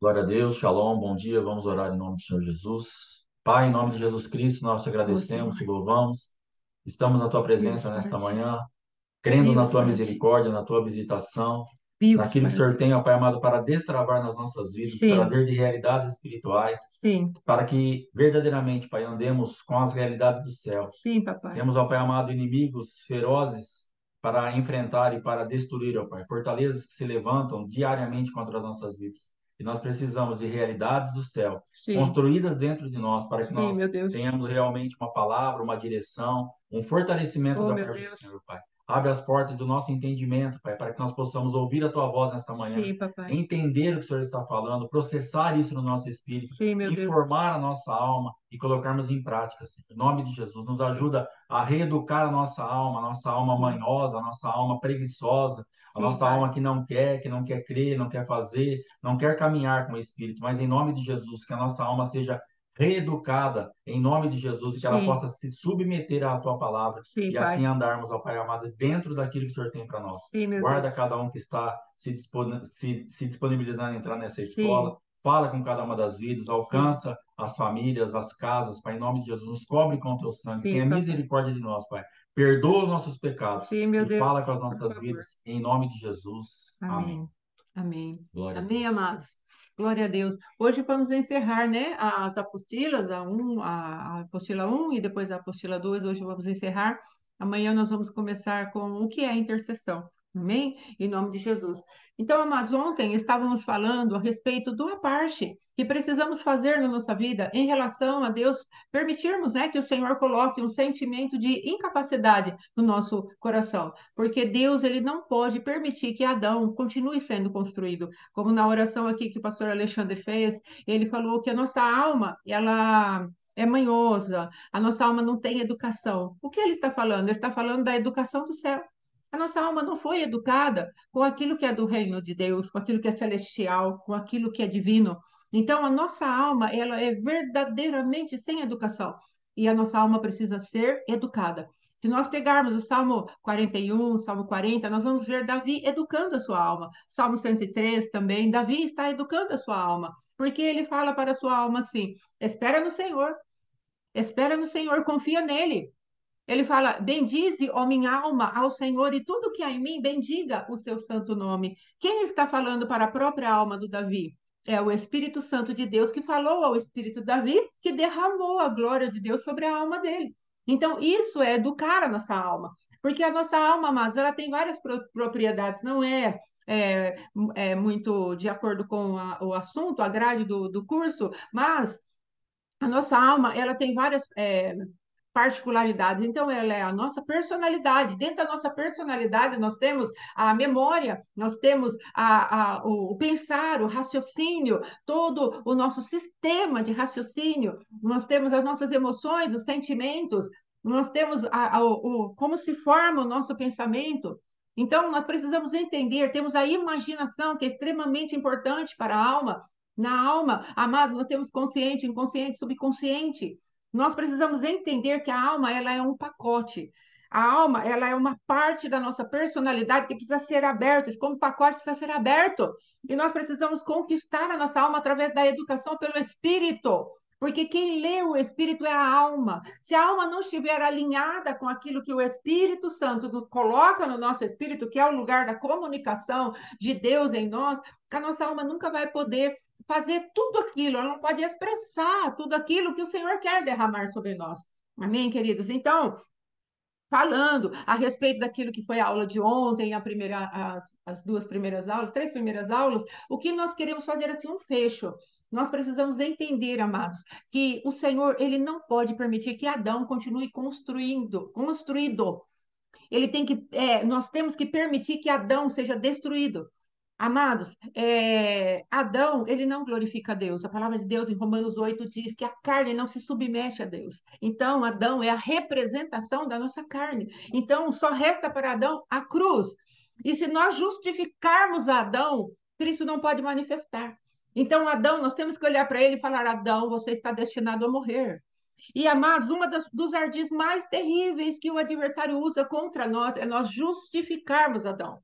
Glória a Deus, Shalom, bom dia. Vamos orar em nome do Senhor Jesus. Pai, em nome de Jesus Cristo, nós te Ô, agradecemos, Senhor, te louvamos. Estamos na tua vivos presença para nesta ti, manhã, crendo na vivos tua para ti, misericórdia, na tua visitação, vivos naquilo que o para Senhor ti. tem, ó Pai amado, para destravar nas nossas vidas, Sim, trazer de realidades espirituais, sim, para que verdadeiramente, Pai, andemos com as realidades do céu. sim, papai. Temos, ó Pai amado, inimigos ferozes para enfrentar e para destruir, ó Pai. Fortalezas que se levantam diariamente contra as nossas vidas. E nós precisamos de realidades do céu, Sim, construídas dentro de nós, para que sim, meu nós Deus. tenhamos realmente uma palavra, uma direção, um fortalecimento Oh, da meu parte do Deus. Senhor, Pai. Abre as portas do nosso entendimento, Pai, para que nós possamos ouvir a Tua voz nesta manhã, Sim, papai. entender o que o Senhor está falando, processar isso no nosso espírito Sim, meu e Deus. formar a nossa alma e colocarmos em prática, Senhor. Em nome de Jesus, nos Sim, ajuda a reeducar a nossa alma sim, manhosa, a nossa alma preguiçosa, a sim, nossa pai. alma que não quer crer, não quer fazer, não quer caminhar com o Espírito. Mas em nome de Jesus, que a nossa alma seja reeducada em nome de Jesus e que ela Sim, possa se submeter à tua palavra sim, e assim pai. andarmos, ó Pai amado, dentro daquilo que o Senhor tem para nós. Sim, meu Guarda Deus. cada um que está se disponibilizando a entrar nessa escola. Sim, Fala com cada uma das vidas, sim, alcança as famílias, as casas, Pai, em nome de Jesus, nos cobre com o teu sangue, sim, tenha papai. misericórdia de nós, Pai, perdoa os nossos pecados Sim, meu e Deus, fala com as por nossas favor. vidas, em nome de Jesus, amém. Amém. Amém. Glória a Amém, Deus. amados. Glória a Deus. Hoje vamos encerrar, né, as apostilas, a apostila um e depois a apostila 2. Hoje vamos encerrar. Amanhã nós vamos começar com o que é intercessão. Amém? Em nome de Jesus. Então, amados, ontem estávamos falando a respeito de uma parte que precisamos fazer na nossa vida em relação a Deus, permitirmos, né, que o Senhor coloque um sentimento de incapacidade no nosso coração, porque Deus ele não pode permitir que Adão continue sendo construído. Como na oração aqui que o pastor Alexandre fez, ele falou que a nossa alma, ela é manhosa, a nossa alma não tem educação. O que ele está falando? Ele está falando da educação do céu. A nossa alma não foi educada com aquilo que é do reino de Deus, com aquilo que é celestial, com aquilo que é divino. Então, a nossa alma, ela é verdadeiramente sem educação. E a nossa alma precisa ser educada. Se nós pegarmos o Salmo 41, Salmo 40, nós vamos ver Davi educando a sua alma. Salmo 103 também, Davi está educando a sua alma, porque ele fala para a sua alma assim: espera no Senhor, confia nele. Ele fala: bendize, ó minha alma, ao Senhor, e tudo que há em mim, bendiga o seu santo nome. Quem está falando para a própria alma do Davi? É o Espírito Santo de Deus que falou ao Espírito Davi, que derramou a glória de Deus sobre a alma dele. Então, isso é educar a nossa alma. Porque a nossa alma, amados, ela tem várias propriedades, não é, é muito de acordo com o assunto, a grade do curso, mas a nossa alma, ela tem várias particularidades. Então, ela é a nossa personalidade. Dentro da nossa personalidade, nós temos a memória, nós temos o pensar, o raciocínio, todo o nosso sistema de raciocínio, nós temos as nossas emoções, os sentimentos, nós temos como se forma o nosso pensamento. Então, nós precisamos entender, temos a imaginação, que é extremamente importante para a alma. Na alma, amados, nós temos consciente, inconsciente, subconsciente. Nós precisamos entender que a alma, ela é um pacote. A alma, ela é uma parte da nossa personalidade que precisa ser aberta. Esse como pacote precisa ser aberto. E nós precisamos conquistar a nossa alma através da educação pelo Espírito. Porque quem lê o Espírito é a alma. Se a alma não estiver alinhada com aquilo que o Espírito Santo nos coloca no nosso espírito, que é o lugar da comunicação de Deus em nós, a nossa alma nunca vai poder fazer tudo aquilo, ela não pode expressar tudo aquilo que o Senhor quer derramar sobre nós. Amém, queridos? Então, falando a respeito daquilo que foi a aula de ontem, as duas primeiras aulas, três primeiras aulas, o que nós queremos fazer assim um fecho. Nós precisamos entender, amados, que o Senhor ele não pode permitir que Adão continue construído. Nós temos que permitir que Adão seja destruído. Amados, Adão, ele não glorifica a Deus. A palavra de Deus em Romanos 8 diz que a carne não se submete a Deus. Então, Adão é a representação da nossa carne. Então, só resta para Adão a cruz. E se nós justificarmos Adão, Cristo não pode manifestar. Então, Adão, nós temos que olhar para ele e falar: Adão, você está destinado a morrer. E, amados, dos ardis mais terríveis que o adversário usa contra nós é nós justificarmos Adão.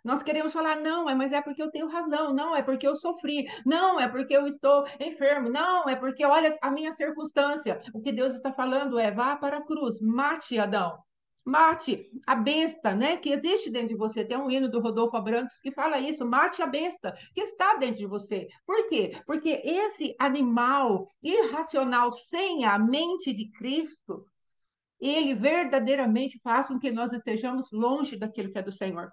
Nós queremos falar, não, mas é porque eu tenho razão, não, é porque eu sofri, não, é porque eu estou enfermo, não, é porque olha a minha circunstância. O que Deus está falando é: vá para a cruz, mate Adão. Mate a besta, né, que existe dentro de você. Tem um hino do Rodolfo Abrantes que fala isso: mate a besta que está dentro de você. Por quê? Porque esse animal irracional sem a mente de Cristo, ele verdadeiramente faz com que nós estejamos longe daquilo que é do Senhor.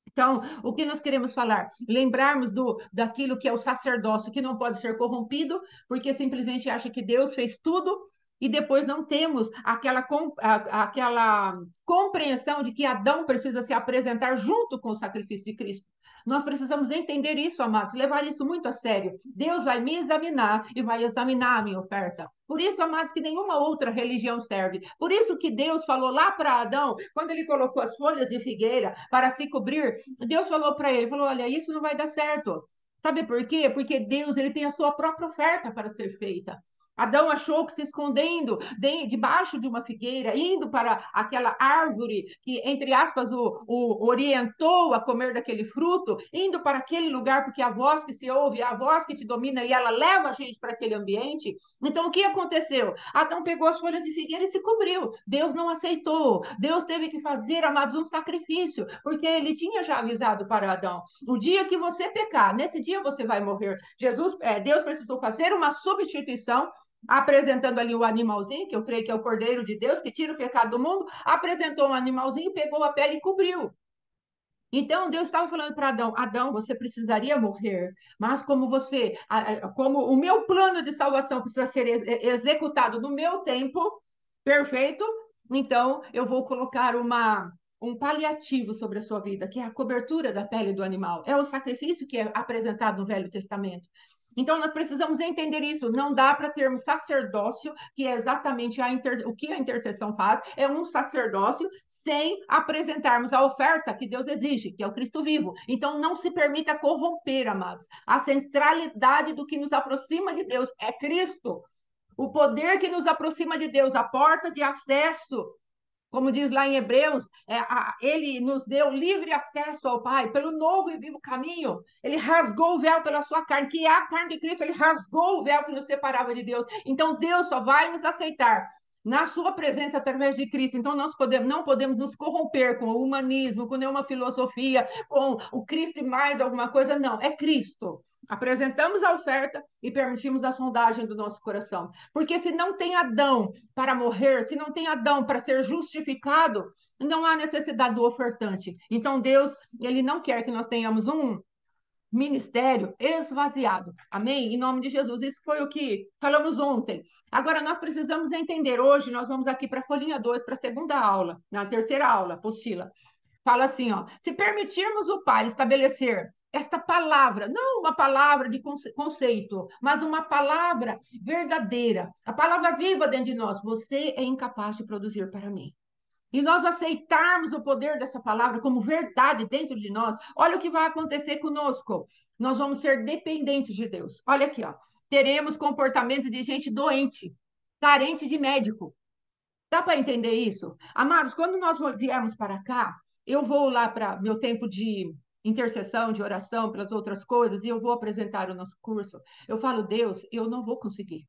Então, o que nós queremos falar? Lembrarmos daquilo que é o sacerdócio, que não pode ser corrompido, porque simplesmente acha que Deus fez tudo e depois não temos aquela compreensão de que Adão precisa se apresentar junto com o sacrifício de Cristo. Nós precisamos entender isso, amados, levar isso muito a sério. Deus vai me examinar e vai examinar a minha oferta. Por isso, amados, que nenhuma outra religião serve. Por isso que Deus falou lá para Adão, quando ele colocou as folhas de figueira para se cobrir, Deus falou para ele, falou: olha, isso não vai dar certo. Sabe por quê? Porque Deus, ele tem a sua própria oferta para ser feita. Adão achou que se escondendo debaixo de uma figueira, indo para aquela árvore que, entre aspas, o orientou a comer daquele fruto, indo para aquele lugar, porque a voz que se ouve, a voz que te domina e ela leva a gente para aquele ambiente. Então, o que aconteceu? Adão pegou as folhas de figueira e se cobriu. Deus não aceitou. Deus teve que fazer, amados, um sacrifício, porque ele tinha já avisado para Adão: o dia que você pecar, nesse dia você vai morrer. Deus precisou fazer uma substituição, apresentando ali o animalzinho, que eu creio que é o Cordeiro de Deus, que tira o pecado do mundo, apresentou um animalzinho, pegou a pele e cobriu. Então Deus estava falando para Adão: Adão, você precisaria morrer, mas como o meu plano de salvação precisa ser executado no meu tempo perfeito, então eu vou colocar um paliativo sobre a sua vida, que é a cobertura da pele do animal. É o sacrifício que é apresentado no Velho Testamento. Então, nós precisamos entender isso. Não dá para termos sacerdócio, que é exatamente o que a intercessão faz, é um sacerdócio, sem apresentarmos a oferta que Deus exige, que é o Cristo vivo. Então, não se permita corromper, amados. A centralidade do que nos aproxima de Deus é Cristo. O poder que nos aproxima de Deus, a porta de acesso, como diz lá em Hebreus, ele nos deu livre acesso ao Pai pelo novo e vivo caminho. Ele rasgou o véu pela sua carne, que é a carne de Cristo. Ele rasgou o véu que nos separava de Deus. Então Deus só vai nos aceitar na sua presença através de Cristo. Então nós não podemos nos corromper com o humanismo, com nenhuma filosofia, com o Cristo e mais alguma coisa. Não, é Cristo. Apresentamos a oferta e permitimos a sondagem do nosso coração. Porque se não tem Adão para morrer, se não tem Adão para ser justificado, não há necessidade do ofertante. Então Deus, ele não quer que nós tenhamos um ministério esvaziado. Amém? Em nome de Jesus. Isso foi o que falamos ontem. Agora nós precisamos entender. Hoje nós vamos aqui para a folhinha 2, para a segunda aula, na terceira aula, apostila. Fala assim, ó: se permitirmos o Pai estabelecer esta palavra, não uma palavra de conceito, mas uma palavra verdadeira, a palavra viva dentro de nós, você é incapaz de produzir para mim. E nós aceitarmos o poder dessa palavra como verdade dentro de nós, olha o que vai acontecer conosco. Nós vamos ser dependentes de Deus. Olha aqui, ó. Teremos comportamentos de gente doente, carente de médico. Dá para entender isso? Amados, quando nós viemos para cá, eu vou lá para meu tempo de intercessão, de oração, pelas outras coisas, e eu vou apresentar o nosso curso. Eu falo: Deus, eu não vou conseguir.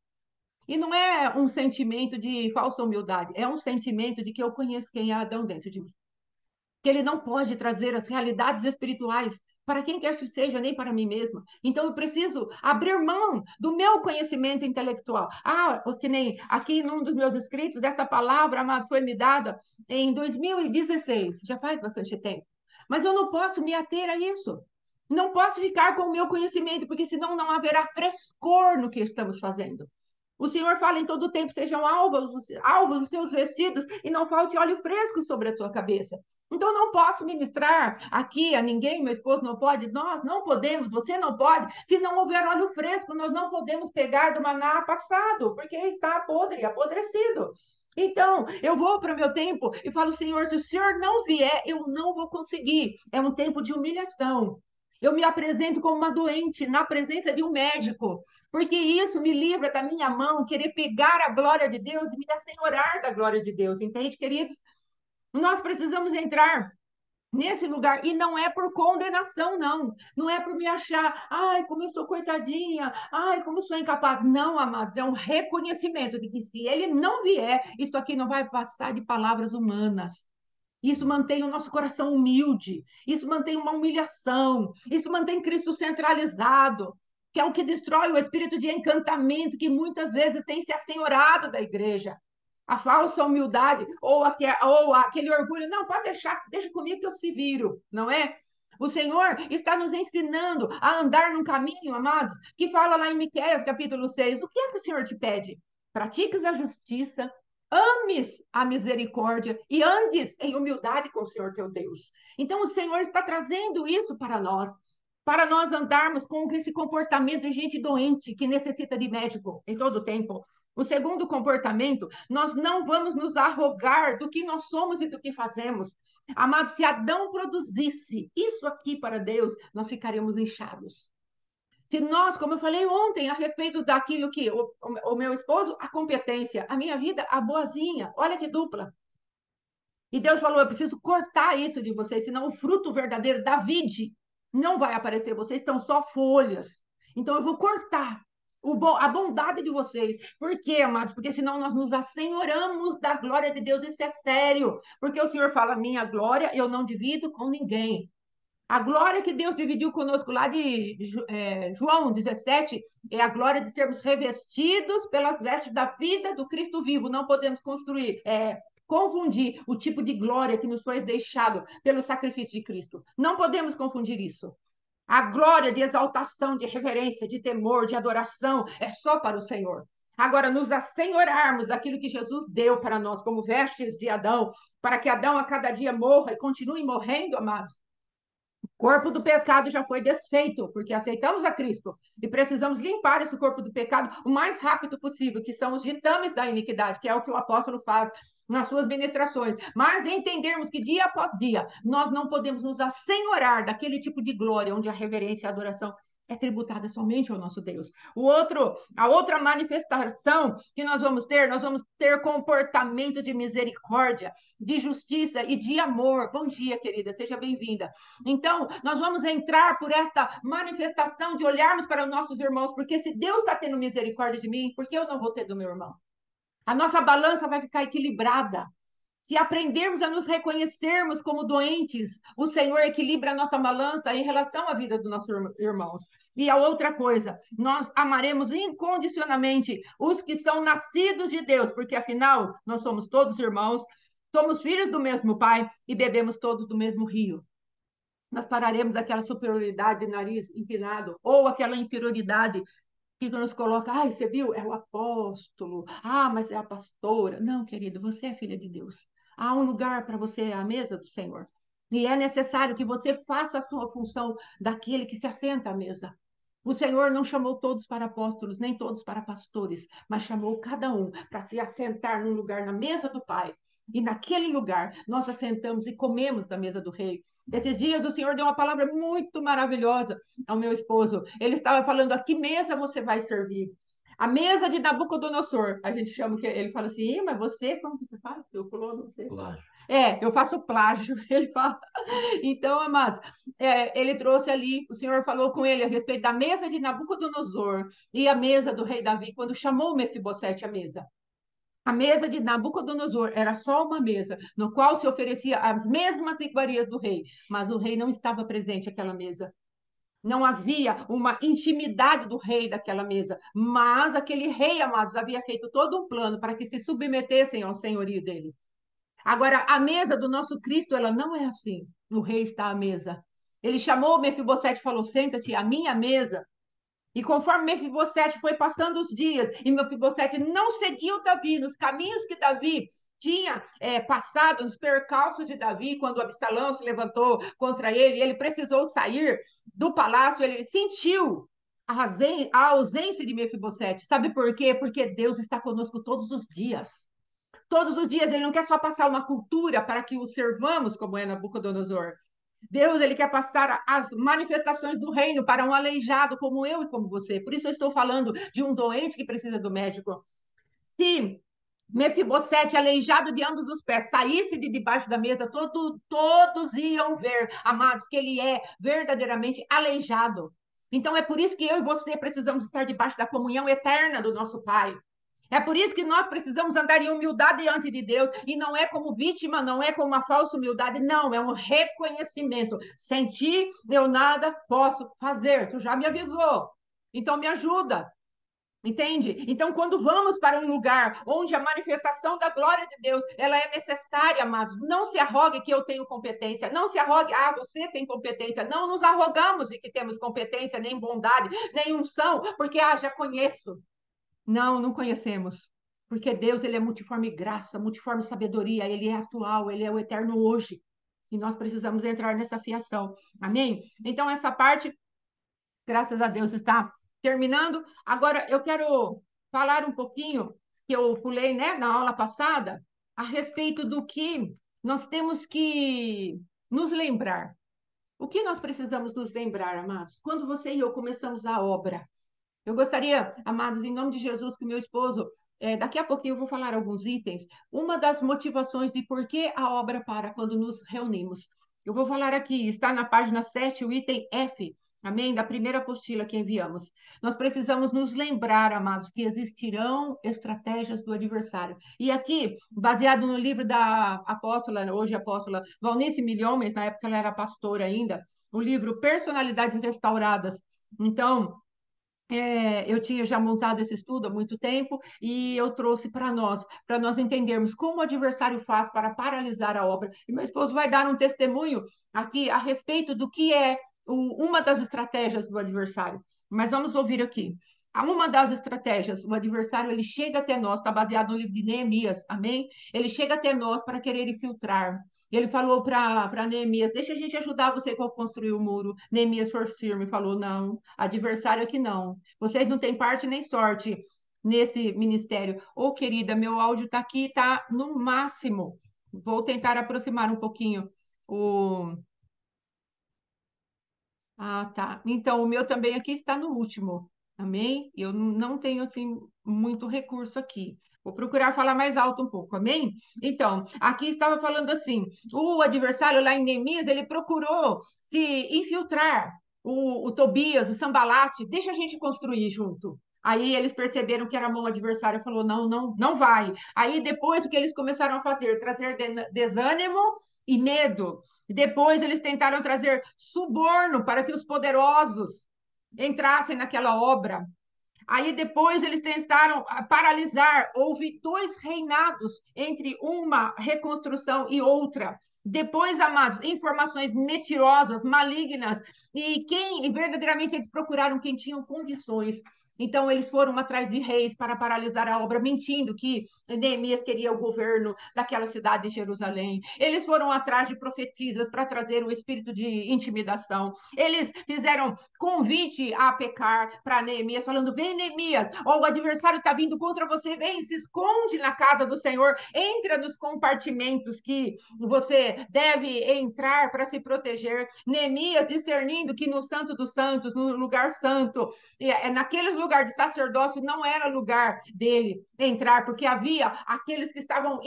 E não é um sentimento de falsa humildade, é um sentimento de que eu conheço quem é Adão dentro de mim, que ele não pode trazer as realidades espirituais para quem quer que seja, nem para mim mesma. Então, eu preciso abrir mão do meu conhecimento intelectual. Que nem aqui num dos meus escritos, essa palavra, amado, foi me dada em 2016, já faz bastante tempo. Mas eu não posso me ater a isso. Não posso ficar com o meu conhecimento, porque senão não haverá frescor no que estamos fazendo. O Senhor fala em todo tempo: sejam alvos os seus vestidos e não falte óleo fresco sobre a tua cabeça. Então, não posso ministrar aqui a ninguém, meu esposo não pode, nós não podemos, você não pode. Se não houver óleo fresco, nós não podemos pegar do maná passado, porque está podre, apodrecido. Então, eu vou para o meu tempo e falo: Senhor, se o Senhor não vier, eu não vou conseguir. É um tempo de humilhação. Eu me apresento como uma doente na presença de um médico, porque isso me livra da minha mão querer pegar a glória de Deus e me assenhorar da glória de Deus, entende, queridos? Nós precisamos entrar nesse lugar, e não é por condenação, não. Não é por me achar, ai, como eu sou coitadinha, ai, como eu sou incapaz. Não, amados, é um reconhecimento de que se ele não vier, isso aqui não vai passar de palavras humanas. Isso mantém o nosso coração humilde, isso mantém uma humilhação, isso mantém Cristo centralizado, que é o que destrói o espírito de encantamento que muitas vezes tem se assenhorado da igreja. A falsa humildade ou aquele orgulho, não, pode deixar, deixa comigo que eu se viro, não é? O Senhor está nos ensinando a andar num caminho, amados, que fala lá em Miqueias, capítulo 6. O que é que o Senhor te pede? Pratiques a justiça, ames a misericórdia e andes em humildade com o Senhor teu Deus. Então, o Senhor está trazendo isso para nós andarmos com esse comportamento de gente doente que necessita de médico em todo o tempo. O segundo comportamento, nós não vamos nos arrogar do que nós somos e do que fazemos. Amado, se Adão produzisse isso aqui para Deus, nós ficaríamos inchados. Se nós, como eu falei ontem, a respeito daquilo que o meu esposo, a competência, a minha vida, a boazinha, olha que dupla. E Deus falou: eu preciso cortar isso de vocês, senão o fruto verdadeiro da vide não vai aparecer. Vocês estão só folhas. Então eu vou cortar a bondade de vocês. Por quê, amados? Porque senão nós nos assenhoramos da glória de Deus. Isso é sério. Porque o Senhor fala: minha glória eu não divido com ninguém. A glória que Deus dividiu conosco lá de João 17 é a glória de sermos revestidos pelas vestes da vida do Cristo vivo. Não podemos confundir o tipo de glória que nos foi deixado pelo sacrifício de Cristo. Não podemos confundir isso. A glória de exaltação, de reverência, de temor, de adoração é só para o Senhor. Agora, nos assenhorarmos daquilo que Jesus deu para nós, como vestes de Adão, para que Adão a cada dia morra e continue morrendo, amados, corpo do pecado já foi desfeito, porque aceitamos a Cristo e precisamos limpar esse corpo do pecado o mais rápido possível, que são os ditames da iniquidade, que é o que o apóstolo faz nas suas ministrações. Mas entendermos que dia após dia nós não podemos nos assenhorar daquele tipo de glória onde a reverência e a adoração é tributada somente ao nosso Deus. A outra manifestação que nós vamos ter comportamento de misericórdia, de justiça e de amor. Bom dia, querida, seja bem-vinda. Então, nós vamos entrar por esta manifestação de olharmos para os nossos irmãos, porque se Deus está tendo misericórdia de mim, por que eu não vou ter do meu irmão? A nossa balança vai ficar equilibrada. Se aprendermos a nos reconhecermos como doentes, o Senhor equilibra a nossa balança em relação à vida dos nossos irmãos. E a outra coisa, nós amaremos incondicionalmente os que são nascidos de Deus, porque afinal nós somos todos irmãos, somos filhos do mesmo Pai e bebemos todos do mesmo rio. Nós pararemos aquela superioridade de nariz empinado ou aquela inferioridade que nos coloca, ai, você viu? É o apóstolo, ah, mas é a pastora. Não, querido, você é filha de Deus. Há um lugar para você à mesa do Senhor. E é necessário que você faça a sua função daquele que se assenta à mesa. O Senhor não chamou todos para apóstolos, nem todos para pastores, mas chamou cada um para se assentar num lugar na mesa do Pai. E naquele lugar nós assentamos e comemos da mesa do rei. Esses dias o Senhor deu uma palavra muito maravilhosa ao meu esposo. Ele estava falando: a que mesa você vai servir? A mesa de Nabucodonosor. A gente chama que ele fala assim: mas você, como que você faz? Eu colono você. Plágio. Eu faço plágio. Ele fala. Então, amados, ele trouxe ali, o Senhor falou com ele a respeito da mesa de Nabucodonosor e a mesa do rei Davi, quando chamou Mefibosete à mesa. A mesa de Nabucodonosor era só uma mesa, no qual se oferecia as mesmas iguarias do rei, mas o rei não estava presente àquela mesa. Não havia uma intimidade do rei daquela mesa, mas aquele rei, amados, havia feito todo um plano para que se submetessem ao senhorio dele. Agora, a mesa do nosso Cristo, ela não é assim. O rei está à mesa. Ele chamou Mefibosete e falou: senta-te à minha mesa. E conforme Mefibosete foi passando os dias, e Mefibosete não seguiu Davi nos caminhos que Davi tinha passado, nos percalços de Davi, quando Absalão se levantou contra ele, ele precisou sair do palácio, ele sentiu a ausência de Mefibosete. Sabe por quê? Porque Deus está conosco todos os dias. Todos os dias, ele não quer só passar uma cultura para que o servamos, como é Nabucodonosor. Deus, ele quer passar as manifestações do reino para um aleijado como eu e como você. Por isso eu estou falando de um doente que precisa do médico. Se Mefibosete, aleijado de ambos os pés, saísse de debaixo da mesa, todos iam ver, amados, que ele é verdadeiramente aleijado. Então é por isso que eu e você precisamos estar debaixo da comunhão eterna do nosso Pai. É por isso que nós precisamos andar em humildade diante de Deus, e não é como vítima, não é como uma falsa humildade, não, é um reconhecimento. Sem ti, eu nada posso fazer, tu já me avisou, então me ajuda. Entende? Então, quando vamos para um lugar onde a manifestação da glória de Deus, ela é necessária, amados, não se arrogue que eu tenho competência, não se arrogue, você tem competência, não nos arrogamos de que temos competência, nem bondade, nem unção, porque, já conheço. Não, não conhecemos. Porque Deus, ele é multiforme graça, multiforme sabedoria, ele é atual, ele é o eterno hoje. E nós precisamos entrar nessa fiação. Amém? Então, essa parte, graças a Deus, está terminando. Agora, eu quero falar um pouquinho, que eu pulei, né, na aula passada, a respeito do que nós temos que nos lembrar. O que nós precisamos nos lembrar, amados? Quando você e eu começamos a obra, eu gostaria, amados, em nome de Jesus, que o meu esposo, daqui a pouquinho eu vou falar alguns itens, uma das motivações de por que a obra para quando nos reunimos. Eu vou falar aqui, está na página 7, o item F, amém? Da primeira apostila que enviamos. Nós precisamos nos lembrar, amados, que existirão estratégias do adversário. E aqui, baseado no livro da apóstola, hoje apóstola Valnice Milhomem, na época ela era pastora ainda, o livro Personalidades Restauradas. Então, eu tinha já montado esse estudo há muito tempo e eu trouxe para nós entendermos como o adversário faz para paralisar a obra. E meu esposo vai dar um testemunho aqui a respeito do que é uma das estratégias do adversário. Mas vamos ouvir aqui. Uma das estratégias, o adversário, ele chega até nós, está baseado no livro de Neemias, amém? Ele chega até nós para querer infiltrar. Ele falou para Neemias: deixa a gente ajudar você a construir o muro. Neemias foi firme, falou: não, adversário aqui não. Vocês não têm parte nem sorte nesse ministério. Ô, querida, meu áudio está aqui, está no máximo. Vou tentar aproximar um pouquinho o. Tá. Então, o meu também aqui está no último. Amém? Eu não tenho, assim, muito recurso aqui. Vou procurar falar mais alto um pouco. Amém? Então, aqui estava falando assim: o adversário lá em Neemias, ele procurou se infiltrar. O Tobias, o Sambalate, deixa a gente construir junto. Aí eles perceberam que era mão adversária, falou: não, não, não vai. Aí depois o que eles começaram a fazer? Trazer desânimo e medo. Depois eles tentaram trazer suborno para que os poderosos entrassem naquela obra. Aí depois eles tentaram paralisar. Houve dois reinados entre uma reconstrução e outra. Depois, amados, informações mentirosas, malignas, e verdadeiramente eles procuraram quem tinham condições. Então, eles foram atrás de reis para paralisar a obra, mentindo que Neemias queria o governo daquela cidade de Jerusalém. Eles foram atrás de profetisas para trazer o espírito de intimidação. Eles fizeram convite a pecar para Neemias, falando: vem, Neemias, ó, o adversário está vindo contra você, vem, se esconde na casa do Senhor, entra nos compartimentos que você deve entrar para se proteger. Neemias discernindo que no Santo dos Santos, no lugar santo, naqueles lugares de sacerdócio não era lugar dele entrar, porque havia aqueles que estavam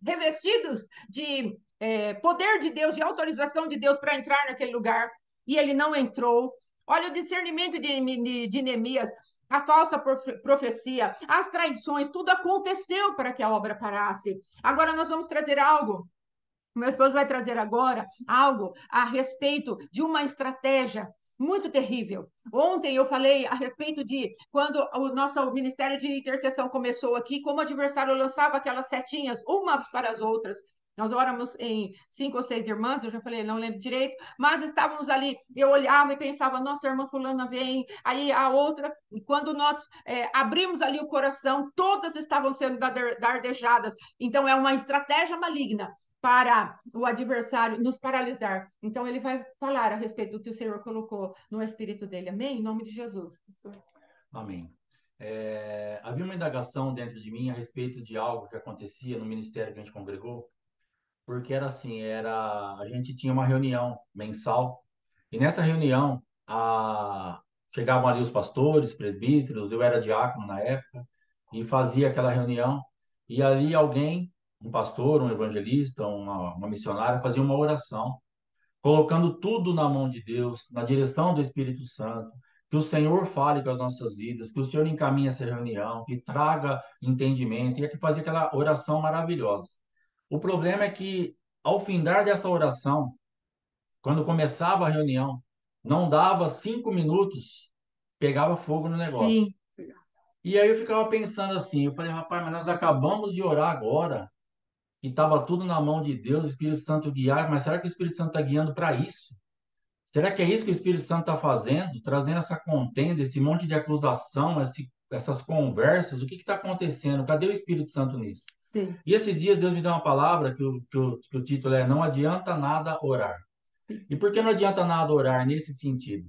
revestidos de poder de Deus, de autorização de Deus para entrar naquele lugar, e ele não entrou. Olha o discernimento de Neemias, a falsa profecia, as traições, tudo aconteceu para que a obra parasse. Agora nós vamos trazer algo. Meu esposo vai trazer agora algo a respeito de uma estratégia muito terrível. Ontem eu falei a respeito de quando o nosso ministério de intercessão começou aqui, como o adversário lançava aquelas setinhas umas para as outras. Nós oramos em 5 ou 6 irmãs, eu já falei, não lembro direito, mas estávamos ali, eu olhava e pensava: nossa, a irmã fulana vem, aí a outra, e quando nós abrimos ali o coração, todas estavam sendo dardejadas. Então, é uma estratégia maligna para o adversário nos paralisar. Então, ele vai falar a respeito do que o Senhor colocou no espírito dele. Amém? Em nome de Jesus. Amém. Havia uma indagação dentro de mim a respeito de algo que acontecia no ministério que a gente congregou, porque era assim, a gente tinha uma reunião mensal, e nessa reunião chegavam ali os pastores, presbíteros, eu era diácono na época, e fazia aquela reunião, e ali alguém, um pastor, um evangelista, uma missionária, fazia uma oração colocando tudo na mão de Deus, na direção do Espírito Santo, que o Senhor fale com as nossas vidas, que o Senhor encaminhe essa reunião, que traga entendimento, e é que fazia aquela oração maravilhosa. O problema é que, ao findar dessa oração, quando começava a reunião, não dava 5 minutos, pegava fogo no negócio. Sim, E aí eu ficava pensando assim, eu falei, rapaz, mas nós acabamos de orar agora, e estava tudo na mão de Deus, o Espírito Santo guiar, mas será que o Espírito Santo está guiando para isso? Será que é isso que o Espírito Santo está fazendo? Trazendo essa contenda, esse monte de acusação, essas conversas? O que está acontecendo? Cadê o Espírito Santo nisso? sim, E esses dias Deus me deu uma palavra que o título é Não adianta nada orar. sim, E por que não adianta nada orar nesse sentido?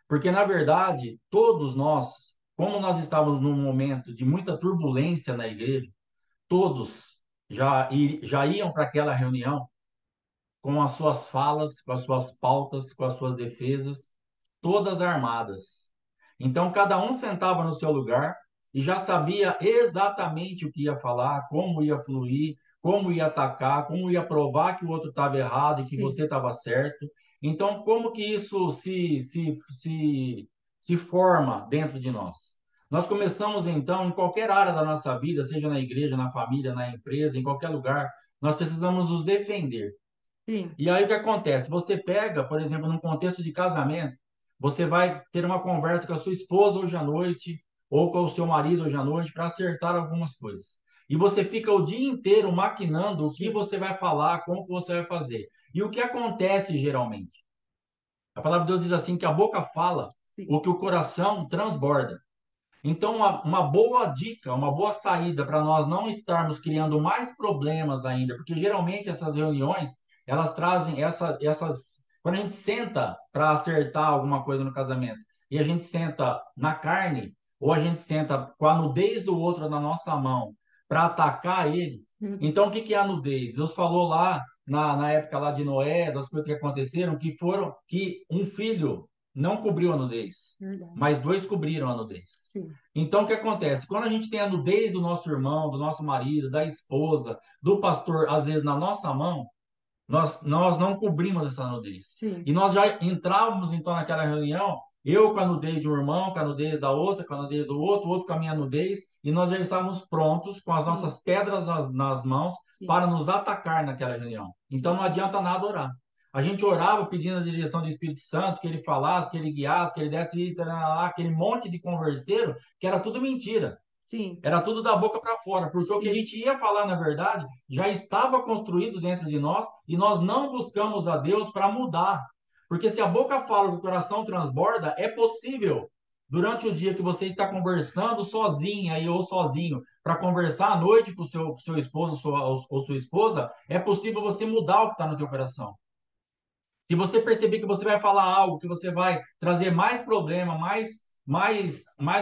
Porque, na verdade, todos nós, como nós estávamos num momento de muita turbulência na igreja, todos já iam para aquela reunião com as suas falas, com as suas pautas, com as suas defesas, todas armadas. Então, cada um sentava no seu lugar e já sabia exatamente o que ia falar, como ia fluir, como ia atacar, como ia provar que o outro estava errado e que sim, você estava certo. Então, como que isso se forma dentro de nós? Nós começamos, então, em qualquer área da nossa vida, seja na igreja, na família, na empresa, em qualquer lugar, nós precisamos nos defender. sim, E aí o que acontece? Você pega, por exemplo, num contexto de casamento, você vai ter uma conversa com a sua esposa hoje à noite, ou com o seu marido hoje à noite, para acertar algumas coisas. E você fica o dia inteiro maquinando o que sim, você vai falar, como que você vai fazer. E o que acontece geralmente? A palavra de Deus diz assim que a boca fala sim, o que o coração transborda. Então, uma boa dica, uma boa saída para nós não estarmos criando mais problemas ainda, porque geralmente essas reuniões, elas trazem quando a gente senta para acertar alguma coisa no casamento, e a gente senta na carne, ou a gente senta com a nudez do outro na nossa mão para atacar ele. meu Então, o Deus, que que é a nudez? Deus falou lá na época lá de Noé, das coisas que aconteceram, que foram que um filho não cobriu a nudez, verdade, mas dois cobriram a nudez. sim, Então, o que acontece? Quando a gente tem a nudez do nosso irmão, do nosso marido, da esposa, do pastor, às vezes na nossa mão, nós não cobrimos essa nudez. sim, E nós já entrávamos, então, naquela reunião, eu com a nudez de um irmão, com a nudez da outra, com a nudez do outro, o outro com a minha nudez, e nós já estávamos prontos, com as sim, nossas pedras nas mãos, sim, para nos atacar naquela reunião. Então, sim, não adianta nada orar. A gente orava pedindo a direção do Espírito Santo, que ele falasse, que ele guiasse, que ele desse isso, lá, aquele monte de converseiro, que era tudo mentira. sim, Era tudo da boca para fora, porque o que a sim, gente ia falar, na verdade, já estava construído dentro de nós e nós não buscamos a Deus para mudar. Porque se a boca fala que o coração transborda, é possível, durante o dia que você está conversando sozinha aí, ou sozinho, para conversar à noite com o seu esposo ou sua esposa, é possível você mudar o que está no teu coração. Se você perceber que você vai falar algo que você vai trazer mais problema, mais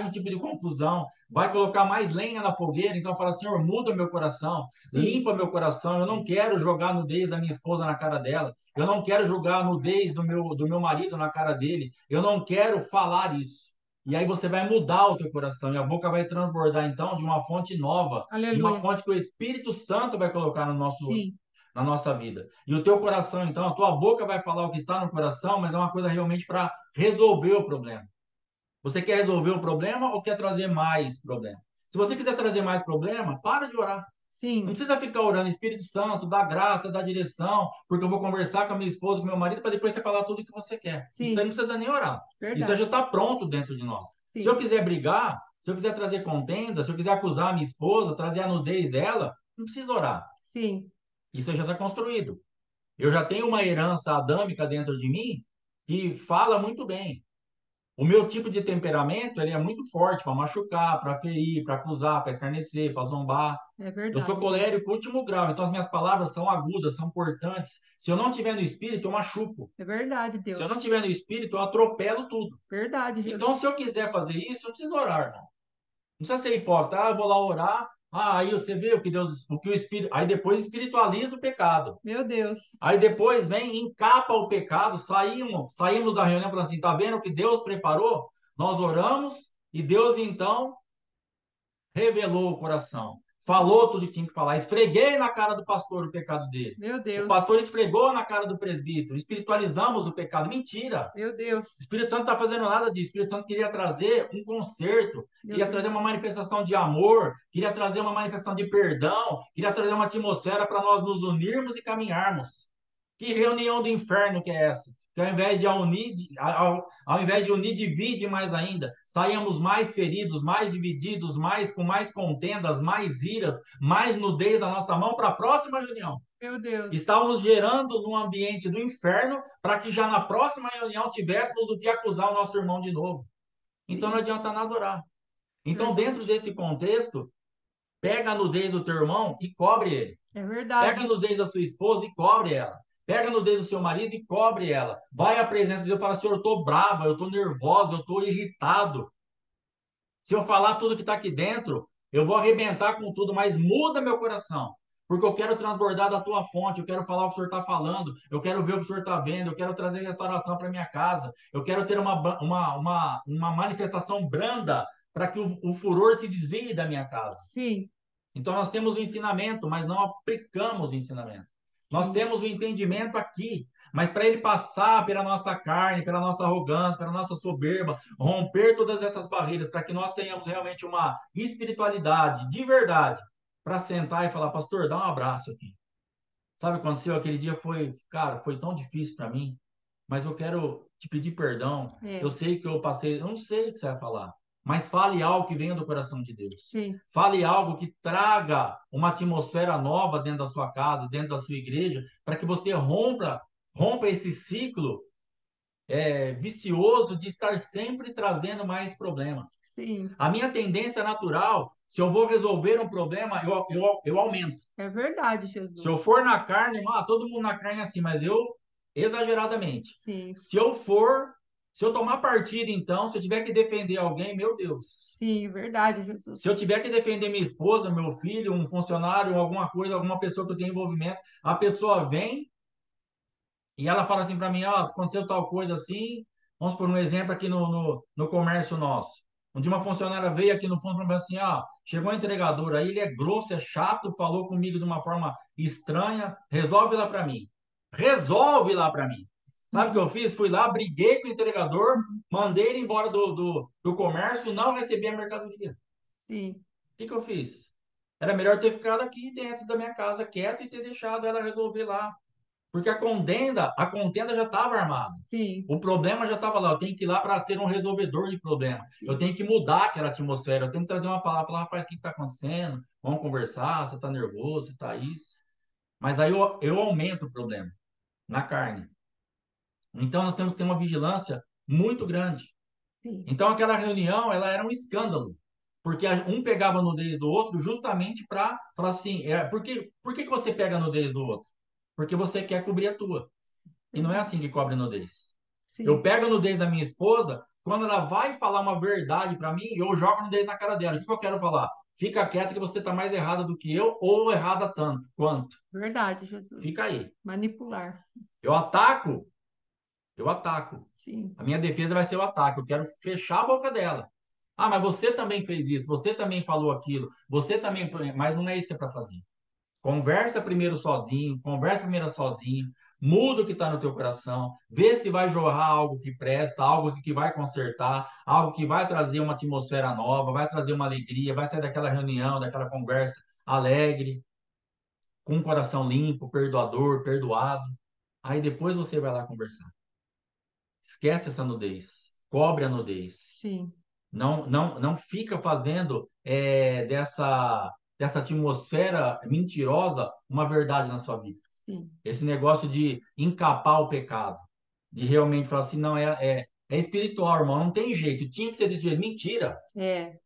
um tipo de confusão, vai colocar mais lenha na fogueira, então fala, Senhor, muda meu coração, sim, limpa meu coração. Eu não quero jogar a nudez da minha esposa na cara dela. Eu não quero jogar a nudez do meu marido na cara dele. Eu não quero falar isso. E aí você vai mudar o teu coração e a boca vai transbordar então de uma fonte nova, de uma aleluia, fonte que o Espírito Santo vai colocar sim, na nossa vida. E o teu coração, então, a tua boca vai falar o que está no coração, mas é uma coisa realmente para resolver o problema. Você quer resolver o problema ou quer trazer mais problema? Se você quiser trazer mais problema, para de orar. Não sim, precisa ficar orando, Espírito Santo, dá graça, dá direção, porque eu vou conversar com a minha esposa, com o meu marido, para depois você falar tudo o que você quer. Isso aí sim, não precisa nem orar. Isso aí já verdade, está pronto dentro de nós. Se eu sim, quiser brigar, se eu quiser trazer contenda, se eu quiser acusar a minha esposa, trazer a nudez dela, não precisa orar. sim, Isso aí já está construído. Eu já tenho uma herança adâmica dentro de mim que fala muito bem. O meu tipo de temperamento, ele é muito forte para machucar, para ferir, para acusar, para escarnecer, para zombar. é Eu sou verdade, Deus, colérico último grau, então as minhas palavras são agudas, são cortantes. Se eu não tiver no espírito, eu machuco. é verdade, Se eu não Deus, tiver no espírito, eu atropelo tudo. verdade, Então, se eu Jesus, quiser fazer isso, eu preciso orar, irmão. Não precisa ser hipócrita. Ah, eu vou lá orar. Ah, aí você vê o que Deus, o que o Espírito. Aí depois espiritualiza o pecado. meu Deus, Aí depois vem, encapa o pecado, saímos da reunião falando assim, tá vendo o que Deus preparou? Nós oramos e Deus então revelou o coração. falou tudo que tinha que falar, esfreguei na cara do pastor o pecado dele. Meu O Deus, pastor esfregou na cara do presbítero, espiritualizamos o pecado. Mentira! meu O Deus, Espírito Santo não está fazendo nada disso. O Espírito Santo queria trazer um conserto, meu queria trazer Deus. uma manifestação de amor, queria trazer uma manifestação de perdão, queria trazer uma atmosfera para nós nos unirmos e caminharmos. Que reunião do inferno que é essa? Que ao invés de unir, ao invés de unir, divide mais ainda. Saímos mais feridos, mais divididos, mais com mais contendas, mais iras, mais nudez da nossa mão para a próxima reunião. Meu Deus, Estávamos gerando num ambiente do inferno para que já na próxima reunião tivéssemos do que acusar o nosso irmão de novo. Então não sim, adianta nada orar. Então, dentro verdade. desse contexto, pega a nudez do teu irmão e cobre ele. É Pega a verdade. nudez da sua esposa e cobre ela. Pega a nudez do seu marido e cobre ela. Vai à presença de Deus e fala: Senhor, eu estou brava, eu estou nervosa, eu estou irritado. Se eu falar tudo que está aqui dentro, eu vou arrebentar com tudo, mas muda meu coração. Porque eu quero transbordar da tua fonte, eu quero falar o que o Senhor está falando, eu quero ver o que o Senhor está vendo, eu quero trazer restauração para minha casa, eu quero ter uma manifestação branda para que o furor se desvie da minha casa. Sim, Então nós temos o ensinamento, mas não aplicamos o ensinamento. Nós sim, temos o entendimento aqui, mas para ele passar pela nossa carne, pela nossa arrogância, pela nossa soberba, romper todas essas barreiras, para que nós tenhamos realmente uma espiritualidade de verdade, para sentar e falar, pastor, dá um abraço aqui. Sabe o que aconteceu? Aquele dia foi, cara, foi tão difícil para mim, mas eu quero te pedir perdão. Eu é, sei que eu passei, eu não sei o que você vai falar, mas fale algo que venha do coração de Deus. sim, Fale algo que traga uma atmosfera nova dentro da sua casa, dentro da sua igreja, para que você rompa esse ciclo vicioso de estar sempre trazendo mais problema. sim. A minha tendência natural, se eu vou resolver um problema, eu aumento. É verdade, Se eu Jesus. for na carne, todo mundo na carne é assim, mas eu exageradamente. Sim, Se eu for, se eu tomar partido, então, se eu tiver que defender alguém, meu Deus. sim, verdade, Se eu Jesus. tiver que defender minha esposa, meu filho, um funcionário, alguma coisa, alguma pessoa que eu tenho envolvimento, a pessoa vem e ela fala assim para mim, ó, aconteceu tal coisa assim, vamos por um exemplo aqui no comércio nosso. Um dia uma funcionária veio aqui no fundo para mim assim, ó, chegou um entregador aí, ele é grosso, é chato, falou comigo de uma forma estranha, resolve lá para mim. Resolve lá para mim. Sabe o que eu fiz? Fui lá, briguei com o entregador, mandei ele embora do comércio, não recebi a mercadoria. O Sim, que eu fiz? Era melhor ter ficado aqui dentro da minha casa quieto e ter deixado ela resolver lá. Porque a contenda já estava armada. sim, O problema já estava lá. Eu tenho que ir lá para ser um resolvedor de problema. Eu sim. tenho que mudar aquela atmosfera. Eu tenho que trazer uma palavra, falar, rapaz, o que está acontecendo? Vamos conversar, você está nervoso, você está isso. Mas aí eu aumento o problema na carne. Então nós temos que ter uma vigilância muito grande. Sim, Então aquela reunião, ela era um escândalo. Porque um pegava a nudez do outro justamente para falar assim, por que você pega a nudez do outro? Porque você quer cobrir a tua. E não é assim verdade. que cobre nudez. Eu Sim, pego a nudez da minha esposa, quando ela vai falar uma verdade para mim, eu jogo a nudez na cara dela. O que eu quero falar? Fica quieto que você está mais errada do que eu, ou errada tanto quanto. verdade, Jesus. Fica aí. Manipular. Eu ataco, eu ataco. Sim, A minha defesa vai ser o ataque. Eu quero fechar a boca dela. Ah, mas você também fez isso, você também falou aquilo, você também. Mas não é isso que é para fazer. Conversa primeiro sozinho, conversa primeiro sozinho, muda o que está no teu coração, vê se vai jorrar algo que presta, algo que vai consertar, algo que vai trazer uma atmosfera nova, vai trazer uma alegria, vai sair daquela reunião, daquela conversa alegre, com o coração limpo, perdoador, perdoado. Aí depois você vai lá conversar. Esquece essa nudez, cobre a nudez. sim, Não, não, não fica fazendo dessa atmosfera mentirosa uma verdade na sua vida. sim. Esse negócio de encapar o pecado, de realmente falar assim, não, é espiritual, irmão, não tem jeito, tinha que ser desse jeito. Mentira! É,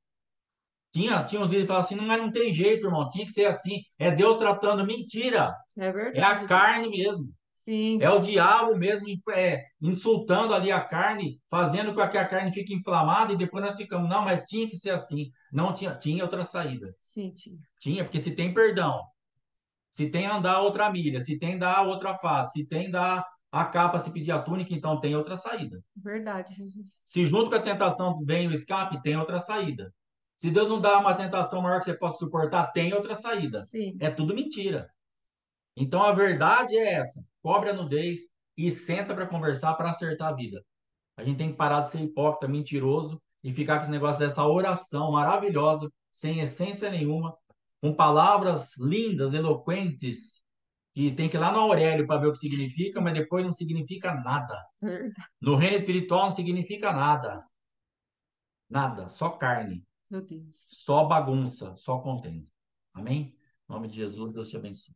Tinha uns vídeos que falavam assim, não, mas não tem jeito, irmão, tinha que ser assim. É Deus tratando. Mentira! é É a verdade, Jesus. carne mesmo. É Sim, o diabo mesmo insultando ali a carne, fazendo com que a carne fique inflamada e depois nós ficamos, não, mas tinha que ser assim. Não tinha outra saída. sim, tinha. Tinha, porque se tem perdão, se tem andar outra milha, se tem dar outra face, se tem dar a capa, se pedir a túnica, então tem outra saída. Verdade, Jesus. Se junto com a tentação vem o escape, tem outra saída. Se Deus não dá uma tentação maior que você possa suportar, tem outra saída. Sim. É tudo mentira. Então a verdade é essa: cobre a nudez e senta para conversar para acertar a vida. A gente tem que parar de ser hipócrita, mentiroso e ficar com esse negócio dessa oração maravilhosa, sem essência nenhuma, com palavras lindas, eloquentes, que tem que ir lá no Aurélio para ver o que significa, mas depois não significa nada. Verdade. No reino espiritual não significa nada. Nada, só carne, Meu Deus. só bagunça, só contento. Amém? Em nome de Jesus, Deus te abençoe.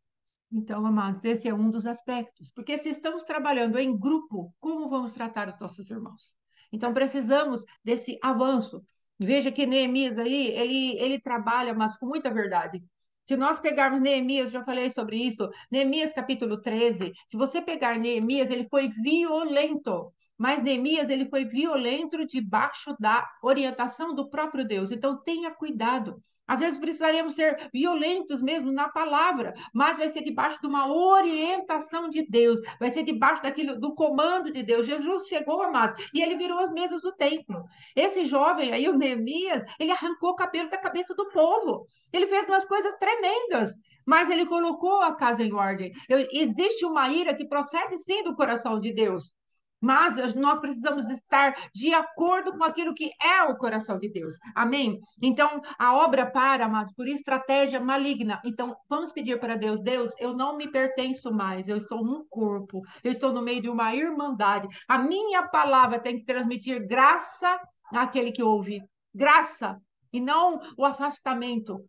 Então, amados, esse é um dos aspectos. Porque se estamos trabalhando em grupo, como vamos tratar os nossos irmãos? Então, precisamos desse avanço. Veja que Neemias aí, ele trabalha, mas com muita verdade. Se nós pegarmos Neemias, já falei sobre isso, Neemias capítulo 13, se você pegar Neemias, ele foi violento. Mas Neemias, ele foi violento debaixo da orientação do próprio Deus. Então, tenha cuidado. Às vezes precisaríamos ser violentos mesmo na palavra, mas vai ser debaixo de uma orientação de Deus, vai ser debaixo daquilo do comando de Deus. Jesus chegou, amado, e ele virou as mesas do templo. Esse jovem aí, o Neemias, ele arrancou o cabelo da cabeça do povo. Ele fez umas coisas tremendas, mas ele colocou a casa em ordem. Existe uma ira que procede sim do coração de Deus. Mas nós precisamos estar de acordo com aquilo que é o coração de Deus. Amém? Então, a obra para, amados, por estratégia maligna. Então, vamos pedir para Deus: Deus, eu não me pertenço mais, eu estou num corpo, eu estou no meio de uma irmandade. A minha palavra tem que transmitir graça àquele que ouve. Graça, e não o afastamento.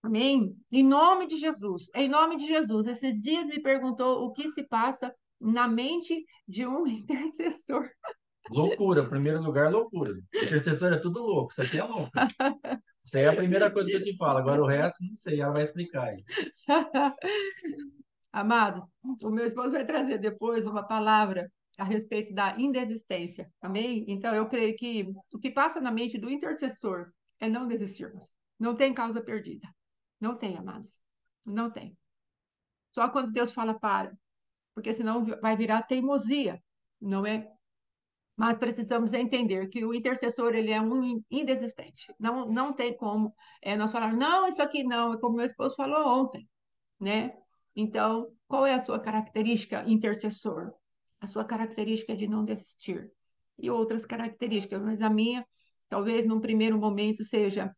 Amém? Em nome de Jesus, em nome de Jesus. Esses dias me perguntou o que se passa na mente de um intercessor. Loucura, primeiro lugar, loucura. Intercessor é tudo louco, isso aqui é louco. Isso aí é a primeira coisa que eu te falo. Agora o resto, não sei, ela vai explicar aí. Amados, o meu esposo vai trazer depois uma palavra a respeito da indesistência. Amém? Então, eu creio que o que passa na mente do intercessor é não desistirmos. Não tem causa perdida. Não tem, amados. Não tem. Só quando Deus fala para, porque senão vai virar teimosia, não é? Mas precisamos entender que o intercessor ele é um indesistente. Não tem como nós falar, não, isso aqui não, é como meu esposo falou ontem, né? Então, qual é a sua característica intercessor? A sua característica é de não desistir. E outras características, mas a minha, talvez num primeiro momento, seja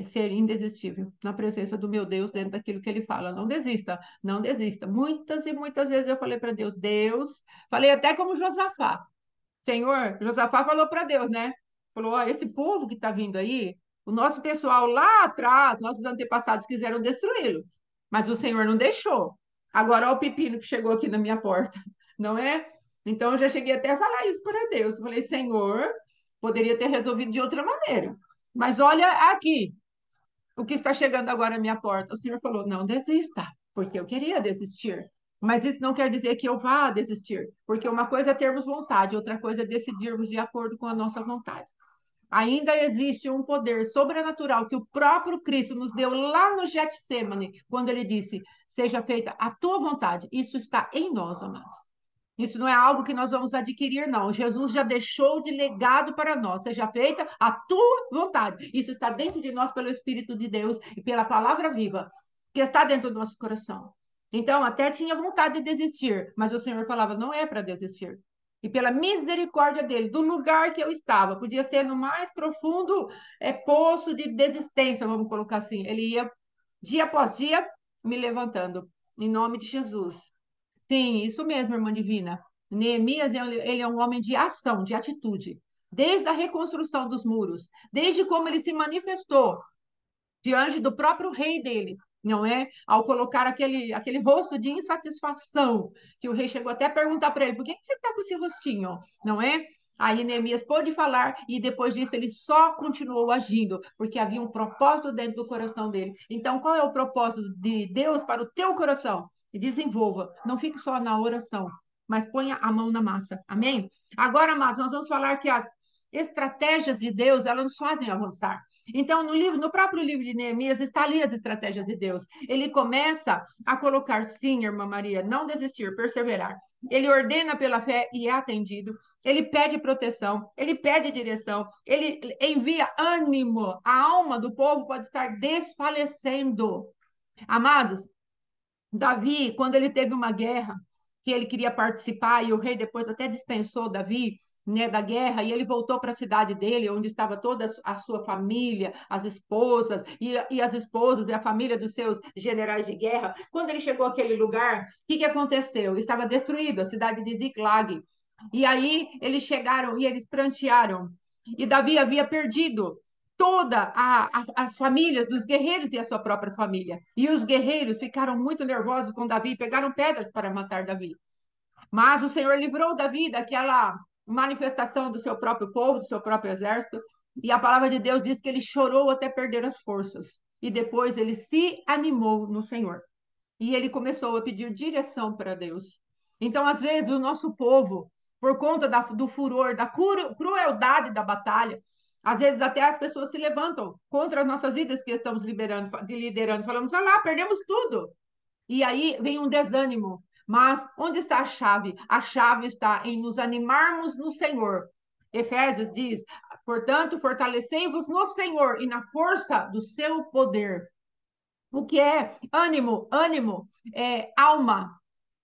ser indesistível na presença do meu Deus, dentro daquilo que ele fala. Não desista, não desista. Muitas e muitas vezes eu falei para Deus, Deus, falei até como Josafá. Senhor, Josafá falou para Deus, né? Falou: ó, esse povo que está vindo aí, o nosso pessoal lá atrás, nossos antepassados quiseram destruí-lo, mas o Senhor não deixou. Agora, olha o pepino que chegou aqui na minha porta, não é? Então, eu já cheguei até a falar isso para Deus. Eu falei: Senhor, poderia ter resolvido de outra maneira, mas olha aqui, o que está chegando agora à minha porta. O Senhor falou: não desista, porque eu queria desistir. Mas isso não quer dizer que eu vá desistir, porque uma coisa é termos vontade, outra coisa é decidirmos de acordo com a nossa vontade. Ainda existe um poder sobrenatural que o próprio Cristo nos deu lá no Getsemane, quando ele disse: seja feita a tua vontade. Isso está em nós, amados. Isso não é algo que nós vamos adquirir, não. Jesus já deixou de legado para nós. Seja feita a tua vontade. Isso está dentro de nós pelo Espírito de Deus e pela palavra viva, que está dentro do nosso coração. Então, até tinha vontade de desistir, mas o Senhor falava: não é para desistir. E pela misericórdia dele, do lugar que eu estava, podia ser no mais profundo poço de desistência, vamos colocar assim. Ele ia, dia após dia, me levantando. Em nome de Jesus. Sim, isso mesmo, irmã Divina. Neemias, ele é um homem de ação, de atitude. Desde a reconstrução dos muros, desde como ele se manifestou diante do próprio rei dele, não é? Ao colocar aquele rosto de insatisfação, que o rei chegou até a perguntar para ele: por que que você está com esse rostinho? Não é? Aí Neemias pôde falar e depois disso ele só continuou agindo, porque havia um propósito dentro do coração dele. Então, qual é o propósito de Deus para o teu coração? Desenvolva, não fique só na oração, mas ponha a mão na massa. Amém? Agora, amados, nós vamos falar que as estratégias de Deus, elas nos fazem avançar. Então, no próprio livro de Neemias, está ali as estratégias de Deus. Ele começa a colocar, sim, irmã Maria, não desistir, perseverar. Ele ordena pela fé e é atendido. Ele pede proteção, ele pede direção, ele envia ânimo. A alma do povo pode estar desfalecendo. Amados, Davi, quando ele teve uma guerra que ele queria participar e o rei depois até dispensou Davi, né, da guerra, e ele voltou para a cidade dele, onde estava toda a sua família, as esposas e as esposas e a família dos seus generais de guerra. Quando ele chegou àquele lugar, o que aconteceu? Estava destruído, a cidade de Ziklag. E aí eles chegaram e eles prantearam. E Davi havia perdido as famílias dos guerreiros e a sua própria família. E os guerreiros ficaram muito nervosos com Davi, pegaram pedras para matar Davi. Mas o Senhor livrou Davi daquela manifestação do seu próprio povo, do seu próprio exército. E a palavra de Deus diz que ele chorou até perder as forças. E depois ele se animou no Senhor. E ele começou a pedir direção para Deus. Então, às vezes, o nosso povo, por conta do furor, da crueldade da batalha, às vezes até as pessoas se levantam contra as nossas vidas que estamos liderando, falamos, ah lá, perdemos tudo. E aí vem um desânimo. Mas onde está a chave? A chave está em nos animarmos no Senhor. Efésios diz, portanto, fortalecei-vos no Senhor e na força do seu poder. O que é ânimo? Ânimo é alma,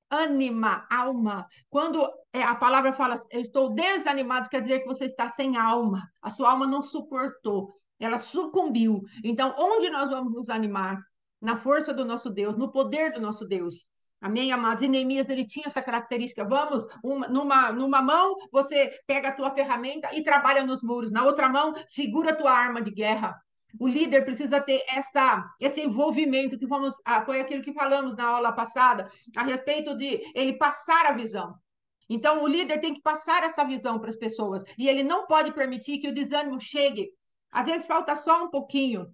ânima, alma. Quando a palavra fala, eu estou desanimado, quer dizer que você está sem alma. A sua alma não suportou, ela sucumbiu. Então, onde nós vamos nos animar? Na força do nosso Deus, no poder do nosso Deus. Amém, amados? E Neemias, ele tinha essa característica. Vamos, numa mão, você pega a tua ferramenta e trabalha nos muros. Na outra mão, segura a tua arma de guerra. O líder precisa ter esse envolvimento que foi aquilo que falamos na aula passada, a respeito de ele passar a visão. Então, o líder tem que passar essa visão para as pessoas. E ele não pode permitir que o desânimo chegue. Às vezes falta só um pouquinho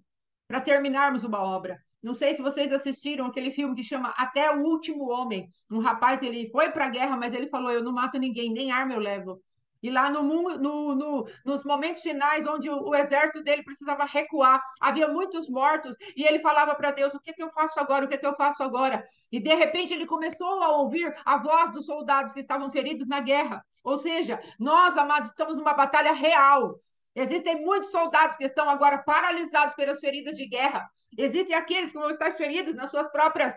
para terminarmos uma obra. Não sei se vocês assistiram aquele filme que chama Até o Último Homem. Um rapaz, ele foi para a guerra, mas ele falou: Eu não mato ninguém, nem arma eu levo. E lá nos momentos finais, onde o exército dele precisava recuar, havia muitos mortos, e ele falava para Deus: O que, que eu faço agora? O que, que eu faço agora? E de repente ele começou a ouvir a voz dos soldados que estavam feridos na guerra. Ou seja, nós, amados, estamos numa batalha real. Existem muitos soldados que estão agora paralisados pelas feridas de guerra. Existem aqueles que vão estar feridos nas suas próprias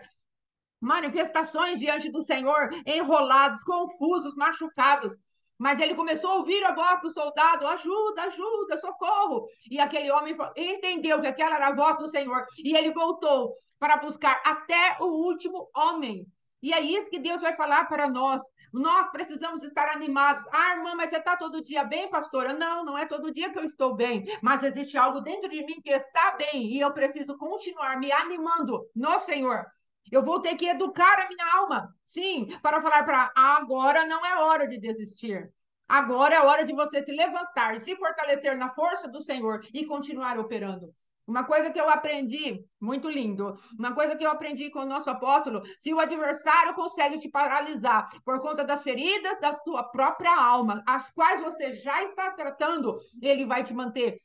manifestações diante do Senhor, enrolados, confusos, machucados. Mas ele começou a ouvir a voz do soldado: ajuda, ajuda, socorro. E aquele homem entendeu que aquela era a voz do Senhor. E ele voltou para buscar até o último homem. E é isso que Deus vai falar para nós. Nós precisamos estar animados. Ah, irmã, mas você está todo dia bem, pastora? Não, não é todo dia que eu estou bem. Mas existe algo dentro de mim que está bem. E eu preciso continuar me animando no Senhor. Eu vou ter que educar a minha alma, sim, para falar para agora não é hora de desistir. Agora é hora de você se levantar, se fortalecer na força do Senhor e continuar operando. Uma coisa que eu aprendi, muito lindo, uma coisa que eu aprendi com o nosso apóstolo: se o adversário consegue te paralisar por conta das feridas da sua própria alma, as quais você já está tratando, ele vai te manter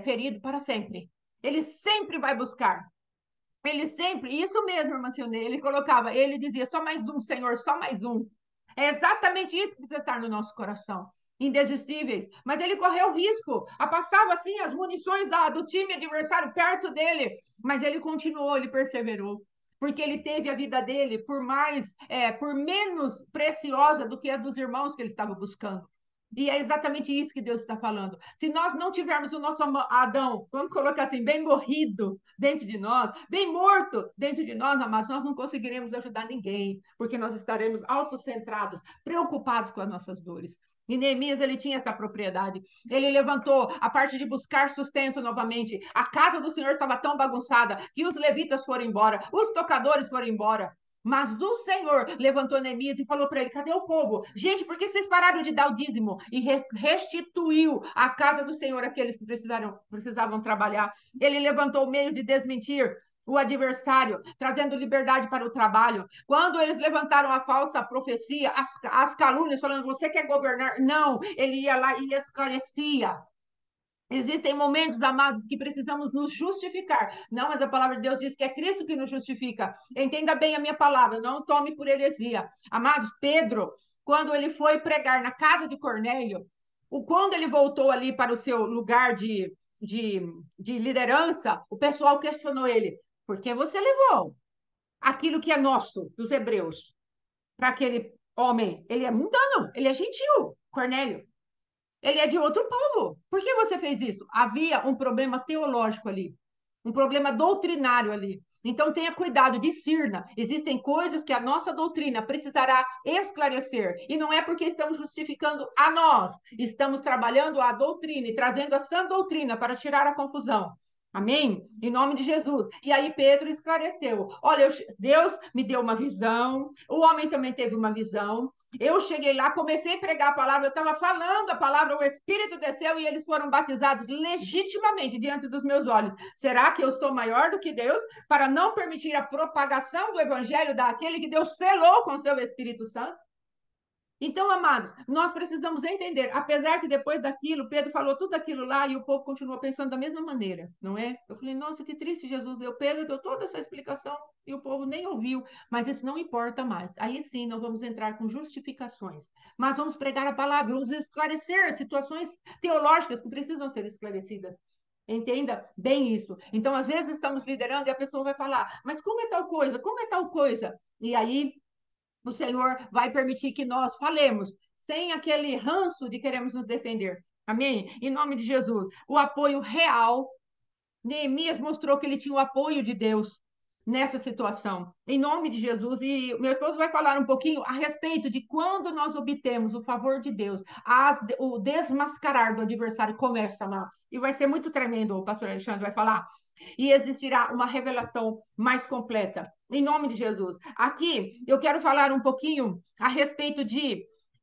ferido para sempre. Ele sempre vai buscar. Ele sempre, isso mesmo, irmã Sionê, ele dizia, só mais um, Senhor, só mais um. É exatamente isso que precisa estar no nosso coração, indesistíveis. Mas ele correu risco, passava assim as munições do time adversário perto dele, mas ele continuou, ele perseverou, porque ele teve a vida dele por menos preciosa do que a dos irmãos que ele estava buscando. E é exatamente isso que Deus está falando. Se nós não tivermos o nosso Adão, vamos colocar assim, bem morrido dentro de nós, bem morto dentro de nós, amados, nós não conseguiremos ajudar ninguém, porque nós estaremos autocentrados, preocupados com as nossas dores. E Neemias, ele tinha essa propriedade. Ele levantou a parte de buscar sustento novamente. A casa do Senhor estava tão bagunçada que os levitas foram embora, os tocadores foram embora. Mas o Senhor levantou Neemias e falou para ele: cadê o povo? Gente, por que vocês pararam de dar o dízimo? E restituiu a casa do Senhor aqueles que precisavam trabalhar. Ele levantou meio de desmentir o adversário, trazendo liberdade para o trabalho. Quando eles levantaram a falsa profecia, as calúnias, falando: você quer governar? Não, ele ia lá e esclarecia. Existem momentos, amados, que precisamos nos justificar. Não, mas a palavra de Deus diz que é Cristo que nos justifica. Entenda bem a minha palavra, não tome por heresia. Amados, Pedro, quando ele foi pregar na casa de Cornélio, quando ele voltou ali para o seu lugar de liderança, o pessoal questionou ele: por que você levou aquilo que é nosso, dos hebreus, para aquele homem? Ele é mundano, ele é gentil, Cornélio. Ele é de outro povo. Por que você fez isso? Havia um problema teológico ali, um problema doutrinário ali. Então tenha cuidado, discirna. Existem coisas que a nossa doutrina precisará esclarecer. E não é porque estamos justificando a nós, estamos trabalhando a doutrina e trazendo a sã doutrina para tirar a confusão. Amém? Em nome de Jesus. E aí Pedro esclareceu: olha, Deus me deu uma visão, o homem também teve uma visão. Eu cheguei lá, comecei a pregar a palavra, eu estava falando a palavra, o Espírito desceu e eles foram batizados legitimamente diante dos meus olhos. Será que eu sou maior do que Deus para não permitir a propagação do Evangelho daquele que Deus selou com o seu Espírito Santo? Então, amados, nós precisamos entender, apesar que depois daquilo, Pedro falou tudo aquilo lá e o povo continuou pensando da mesma maneira, não é? Eu falei, nossa, que triste, Jesus deu. Pedro deu toda essa explicação e o povo nem ouviu, mas isso não importa mais. Aí sim, nós vamos entrar com justificações, mas vamos pregar a palavra, vamos esclarecer situações teológicas que precisam ser esclarecidas. Entenda bem isso. Então, às vezes estamos liderando e a pessoa vai falar, mas como é tal coisa? Como é tal coisa? E aí o Senhor vai permitir que nós falemos sem aquele ranço de queremos nos defender. Amém? Em nome de Jesus. O apoio real. Neemias mostrou que ele tinha o apoio de Deus nessa situação. Em nome de Jesus. E meu esposo vai falar um pouquinho a respeito de quando nós obtemos o favor de Deus, o desmascarar do adversário começa, amados. E vai ser muito tremendo, o pastor Alexandre vai falar e existirá uma revelação mais completa. Em nome de Jesus. Aqui eu quero falar um pouquinho a respeito de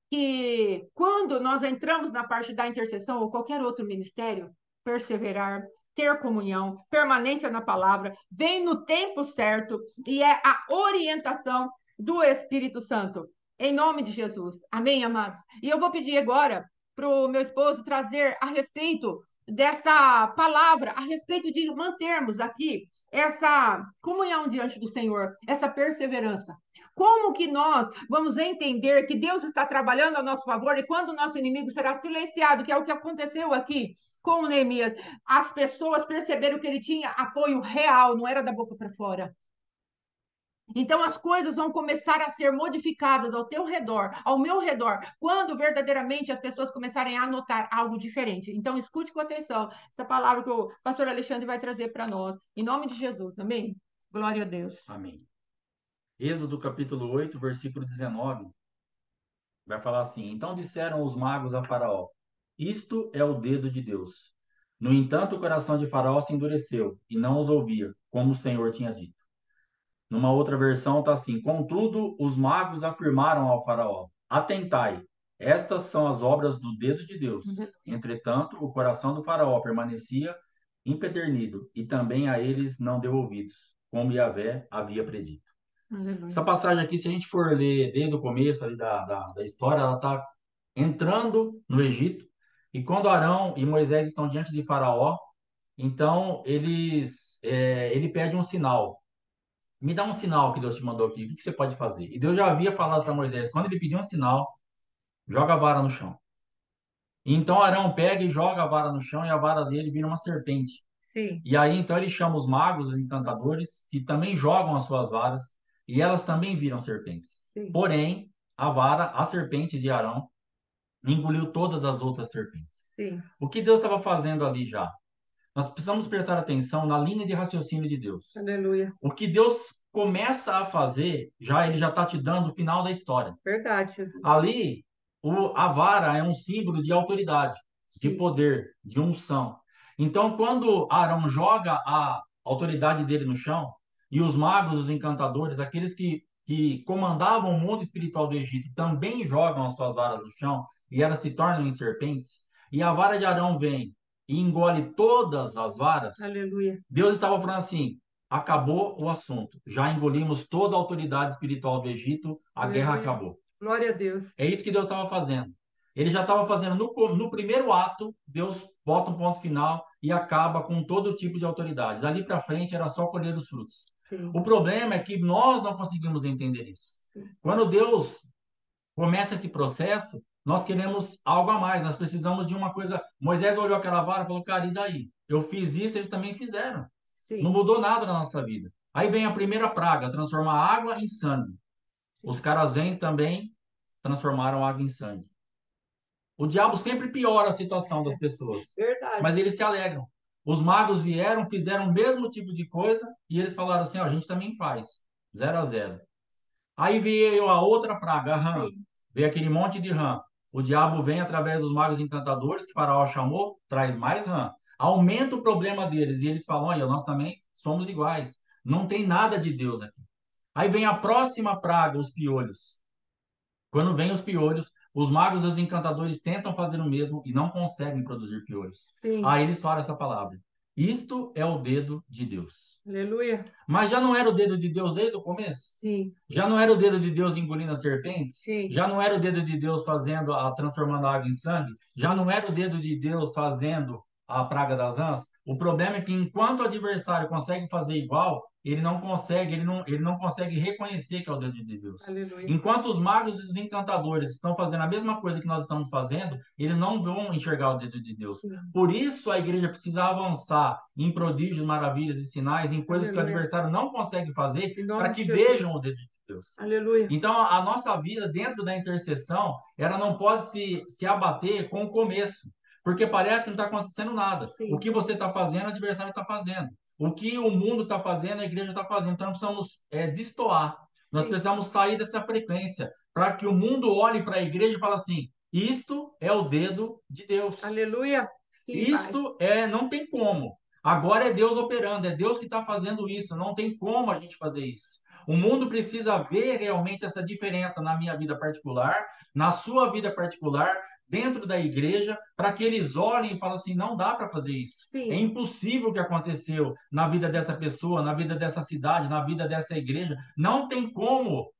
que quando nós entramos na parte da intercessão ou qualquer outro ministério, perseverar, ter comunhão, permanência na palavra, vem no tempo certo e é a orientação do Espírito Santo. Em nome de Jesus. Amém, amados? E eu vou pedir agora para o meu esposo trazer a respeito dessa palavra, a respeito de mantermos aqui essa comunhão diante do Senhor, essa perseverança. Como que nós vamos entender que Deus está trabalhando a nosso favor e quando o nosso inimigo será silenciado, que é o que aconteceu aqui com o Neemias, as pessoas perceberam que ele tinha apoio real, não era da boca para fora. Então as coisas vão começar a ser modificadas ao teu redor, ao meu redor, quando verdadeiramente as pessoas começarem a notar algo diferente. Então escute com atenção essa palavra que o pastor Alexandre vai trazer para nós, em nome de Jesus. Amém? Glória a Deus. Amém. Êxodo capítulo 8, versículo 19, vai falar assim: então disseram os magos a Faraó: isto é o dedo de Deus. No entanto, o coração de Faraó se endureceu e não os ouvia, como o Senhor tinha dito. Numa outra versão está assim: contudo, os magos afirmaram ao Faraó: atentai, estas são as obras do dedo de Deus. Entretanto, o coração do Faraó permanecia empedernido e também a eles não deu ouvidos, como Yahvé havia predito. Essa Aleluia. passagem aqui, se a gente for ler desde o começo ali da história, ela está entrando no Egito, e quando Arão e Moisés estão diante de Faraó, então ele pede um sinal. Me dá um sinal que Deus te mandou aqui, o que que você pode fazer? E Deus já havia falado para Moisés, quando ele pediu um sinal, joga a vara no chão. E então Arão pega e joga a vara no chão, e a vara dele vira uma serpente. Sim, E aí então ele chama os magos, os encantadores, que também jogam as suas varas, e elas também viram serpentes. sim, Porém, a serpente de Arão, engoliu todas as outras serpentes. sim. O que Deus estava fazendo ali já? Nós precisamos prestar atenção na linha de raciocínio de Deus. Aleluia. O que Deus começa a fazer, ele já está te dando o final da história. Verdade, Jesus. Ali, a vara é um símbolo de autoridade, de Sim, poder, de unção. Então, quando Arão joga a autoridade dele no chão, e os magos, os encantadores, aqueles que comandavam o mundo espiritual do Egito, também jogam as suas varas no chão, e elas se tornam em serpentes, e a vara de Arão vem e engole todas as varas, aleluia. Deus estava falando assim: acabou o assunto, já engolimos toda a autoridade espiritual do Egito, a guerra Aleluia. acabou. Glória a Deus. É isso que Deus estava fazendo. Ele já estava fazendo no primeiro ato, Deus bota um ponto final e acaba com todo tipo de autoridade. Dali para frente era só colher os frutos. Sim, O problema é que nós não conseguimos entender isso. sim, Quando Deus começa esse processo, nós queremos algo a mais, nós precisamos de uma coisa. Moisés olhou aquela vara e falou, cara, e daí? Eu fiz isso, eles também fizeram. Não sim, mudou nada na nossa vida. Aí vem a primeira praga, transformar água em sangue. Os sim. caras vêm também, transformaram água em sangue. O diabo sempre piora a situação das pessoas, mas Verdade. eles se alegram. Os magos vieram, fizeram o mesmo tipo de coisa e eles falaram assim: ó, a gente também faz, 0-0. Aí veio a outra praga, a rã. Sim, Veio aquele monte de rã. O diabo vem através dos magos encantadores que Faraó chamou, traz mais rã. Aumenta o problema deles e eles falam: olha, nós também somos iguais. Não tem nada de Deus aqui. Aí vem a próxima praga, os piolhos. Quando vem os piolhos, os magos e os encantadores tentam fazer o mesmo e não conseguem produzir piolhos. sim. Aí eles falam essa palavra. Isto é o dedo de Deus. Aleluia. Mas já não era o dedo de Deus desde o começo? Sim, Já não era o dedo de Deus engolindo as serpentes? sim, Já não era o dedo de Deus transformando a água em sangue? Já sim, não era o dedo de Deus fazendo a praga das rãs? O problema é que enquanto o adversário consegue fazer igual, ele não consegue reconhecer que é o dedo de Deus. aleluia. Enquanto os magos e os encantadores estão fazendo a mesma coisa que nós estamos fazendo, eles não vão enxergar o dedo de Deus. Sim, Por isso a igreja precisa avançar em prodígios, maravilhas e sinais, em coisas que o aleluia. adversário não consegue fazer, Em para nome de que Jesus. vejam o dedo de Deus. Aleluia. Então, a nossa vida dentro da intercessão, ela não pode se abater com o começo, porque parece que não está acontecendo nada. O Sim, que você está fazendo, o adversário está fazendo. O que o mundo está fazendo, a igreja está fazendo. Então, nós precisamos destoar. Nós sim. precisamos sair dessa frequência, para que o mundo olhe para a igreja e fale assim: isto é o dedo de Deus. Aleluia. Sim, Pai. Isto não tem como. Agora é Deus operando, é Deus que está fazendo isso. Não tem como a gente fazer isso. O mundo precisa ver realmente essa diferença na minha vida particular, na sua vida particular, dentro da igreja, para que eles olhem e falem assim: não dá para fazer isso. É Sim, impossível o que aconteceu na vida dessa pessoa, na vida dessa cidade, na vida dessa igreja. Não tem como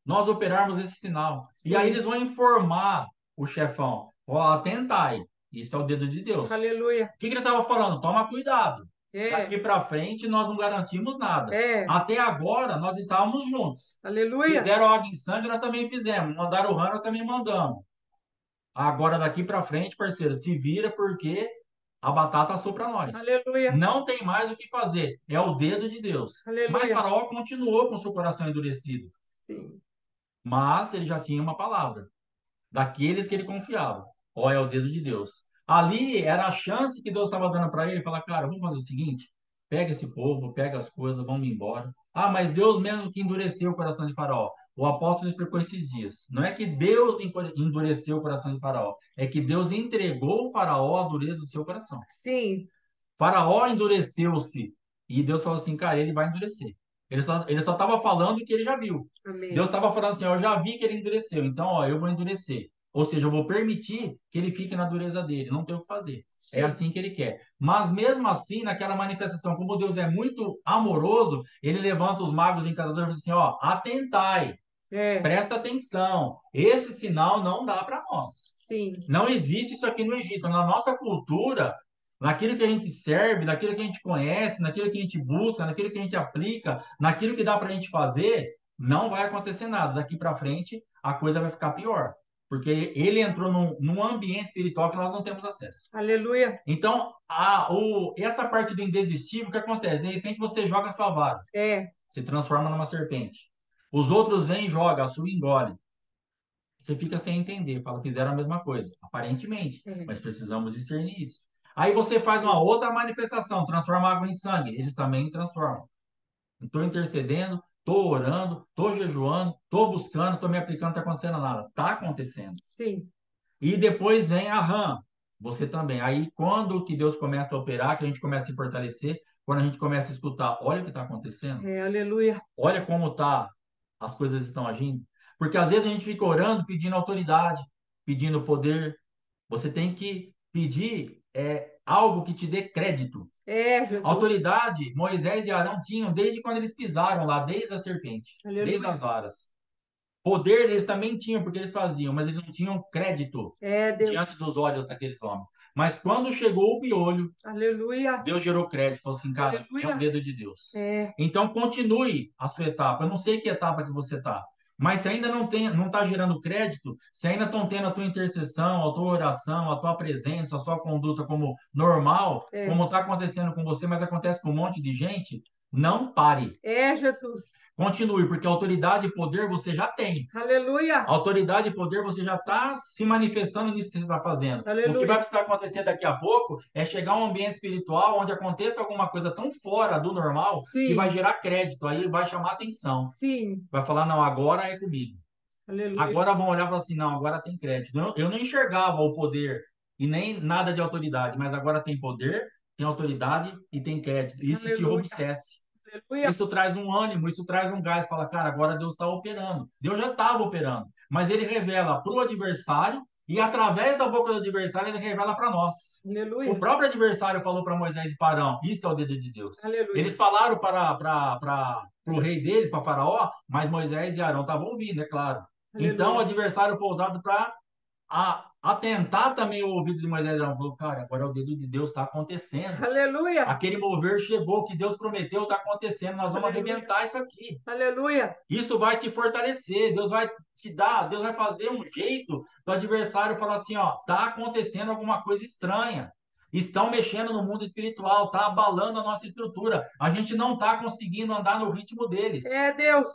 nós operarmos esse sinal. E aí sim. eles vão informar o chefão: ó, atentai, isso é o dedo de Deus. Aleluia. O que ele estava falando? Toma cuidado. É, Daqui para frente nós não garantimos nada. é. Até agora nós estávamos juntos. Aleluia. Fizeram água em sangue, nós também fizemos. Mandaram o rã, nós também mandamos. Agora daqui para frente, parceiro, se vira porque a batata assou para nós. Aleluia. Não tem mais o que fazer. É o dedo de Deus. Mas Aleluia. Faraó continuou com seu coração endurecido. Sim, Mas ele já tinha uma palavra daqueles que ele confiava. Ó, é o dedo de Deus. Ali era a chance que Deus estava dando para ele, falar, cara, vamos fazer o seguinte, pega esse povo, pega as coisas, vamos embora. Ah, mas Deus mesmo que endureceu o coração de Faraó. O apóstolo explicou esses dias. Não é que Deus endureceu o coração de Faraó, é que Deus entregou o Faraó a dureza do seu coração. sim. Faraó endureceu-se e Deus falou assim, cara, ele vai endurecer. Ele só estava falando o que ele já viu. Deus Amém. estava falando assim, ó, eu já vi que ele endureceu, então, ó, eu vou endurecer. Ou seja, eu vou permitir que ele fique na dureza dele, não tem o que fazer. É Sim. assim que ele quer. Mas mesmo assim, naquela manifestação, como Deus é muito amoroso, ele levanta os magos encantadores e diz assim, ó, atentai, É, presta atenção. Esse sinal não dá para nós. sim. Não existe isso aqui no Egito. Na nossa cultura, naquilo que a gente serve, naquilo que a gente conhece, naquilo que a gente busca, naquilo que a gente aplica, naquilo que dá para a gente fazer, não vai acontecer nada. Daqui para frente, a coisa vai ficar pior. Porque ele entrou num ambiente espiritual que nós não temos acesso. Aleluia. Então, essa parte do indesistível, o que acontece? De repente você joga a sua vara, É, se transforma numa serpente. Os outros vêm e jogam, a sua engole. Você fica sem entender, fala, fizeram a mesma coisa, aparentemente, é. mas precisamos discernir isso. Aí você faz uma Sim. outra manifestação, transforma água em sangue, eles também transformam. Estou intercedendo, estou orando, estou jejuando, estou buscando, estou me aplicando, não está acontecendo nada. Está acontecendo. Sim. E depois vem a rã, você também. Aí quando que Deus começa a operar, que a gente começa a se fortalecer, quando a gente começa a escutar, olha o que está acontecendo, É, aleluia. olha como tá, as coisas estão agindo. Porque às vezes a gente fica orando, pedindo autoridade, pedindo poder. Você tem que pedir algo que te dê crédito. É, Jesus. Autoridade, Moisés e Arão tinham desde quando eles pisaram lá, desde a serpente, desde Aleluia. as varas. Poder eles também tinham, porque eles faziam, mas eles não tinham crédito É, diante Deus. dos olhos daqueles homens. Mas quando chegou o piolho, Aleluia. Deus gerou crédito, falou assim, cara, é um Aleluia. dedo de Deus. É, Então continue a sua etapa. Eu não sei que etapa que você está, mas se ainda não está gerando crédito, se ainda estão tendo a tua intercessão, a tua oração, a tua presença, a sua conduta como normal, é. como está acontecendo com você, mas acontece com um monte de gente, não pare. É, Jesus. Continue, porque autoridade e poder você já tem. Aleluia. Autoridade e poder, você já está se manifestando nisso que você está fazendo. O que vai Aleluia. precisar acontecer daqui a pouco é chegar a um ambiente espiritual onde aconteça alguma coisa tão fora do normal que vai Sim, gerar crédito, aí vai chamar atenção. sim. Vai falar, não, agora é comigo. Aleluia. Agora vão olhar e falar assim, não, agora tem crédito. Eu não enxergava o poder e nem nada de autoridade, mas agora tem poder, tem autoridade e tem crédito. Isso te Aleluia. robustece. Aleluia. Isso traz um ânimo, isso traz um gás. Fala, cara, agora Deus está operando. Deus já estava operando, mas ele revela para o adversário e através da boca do adversário ele revela para nós. O Aleluia. próprio adversário falou para Moisés e Parão: Isso é o dedo de Deus. Aleluia. Eles falaram para o rei deles, para Faraó, mas Moisés e Arão estavam ouvindo, é claro. Então o Aleluia. adversário foi usado para atentar também o ouvido de Moisés e Arão. Falou, cara, agora o dedo de Deus está acontecendo. Aleluia. Aquele mover chegou, o que Deus prometeu está acontecendo, nós vamos Aleluia. arrebentar isso aqui. Aleluia. Isso vai te fortalecer, Deus vai te dar, Deus vai fazer um jeito do adversário falar assim, ó, tá acontecendo alguma coisa estranha. Estão mexendo no mundo espiritual, tá abalando a nossa estrutura. A gente não tá conseguindo andar no ritmo deles. É, Deus.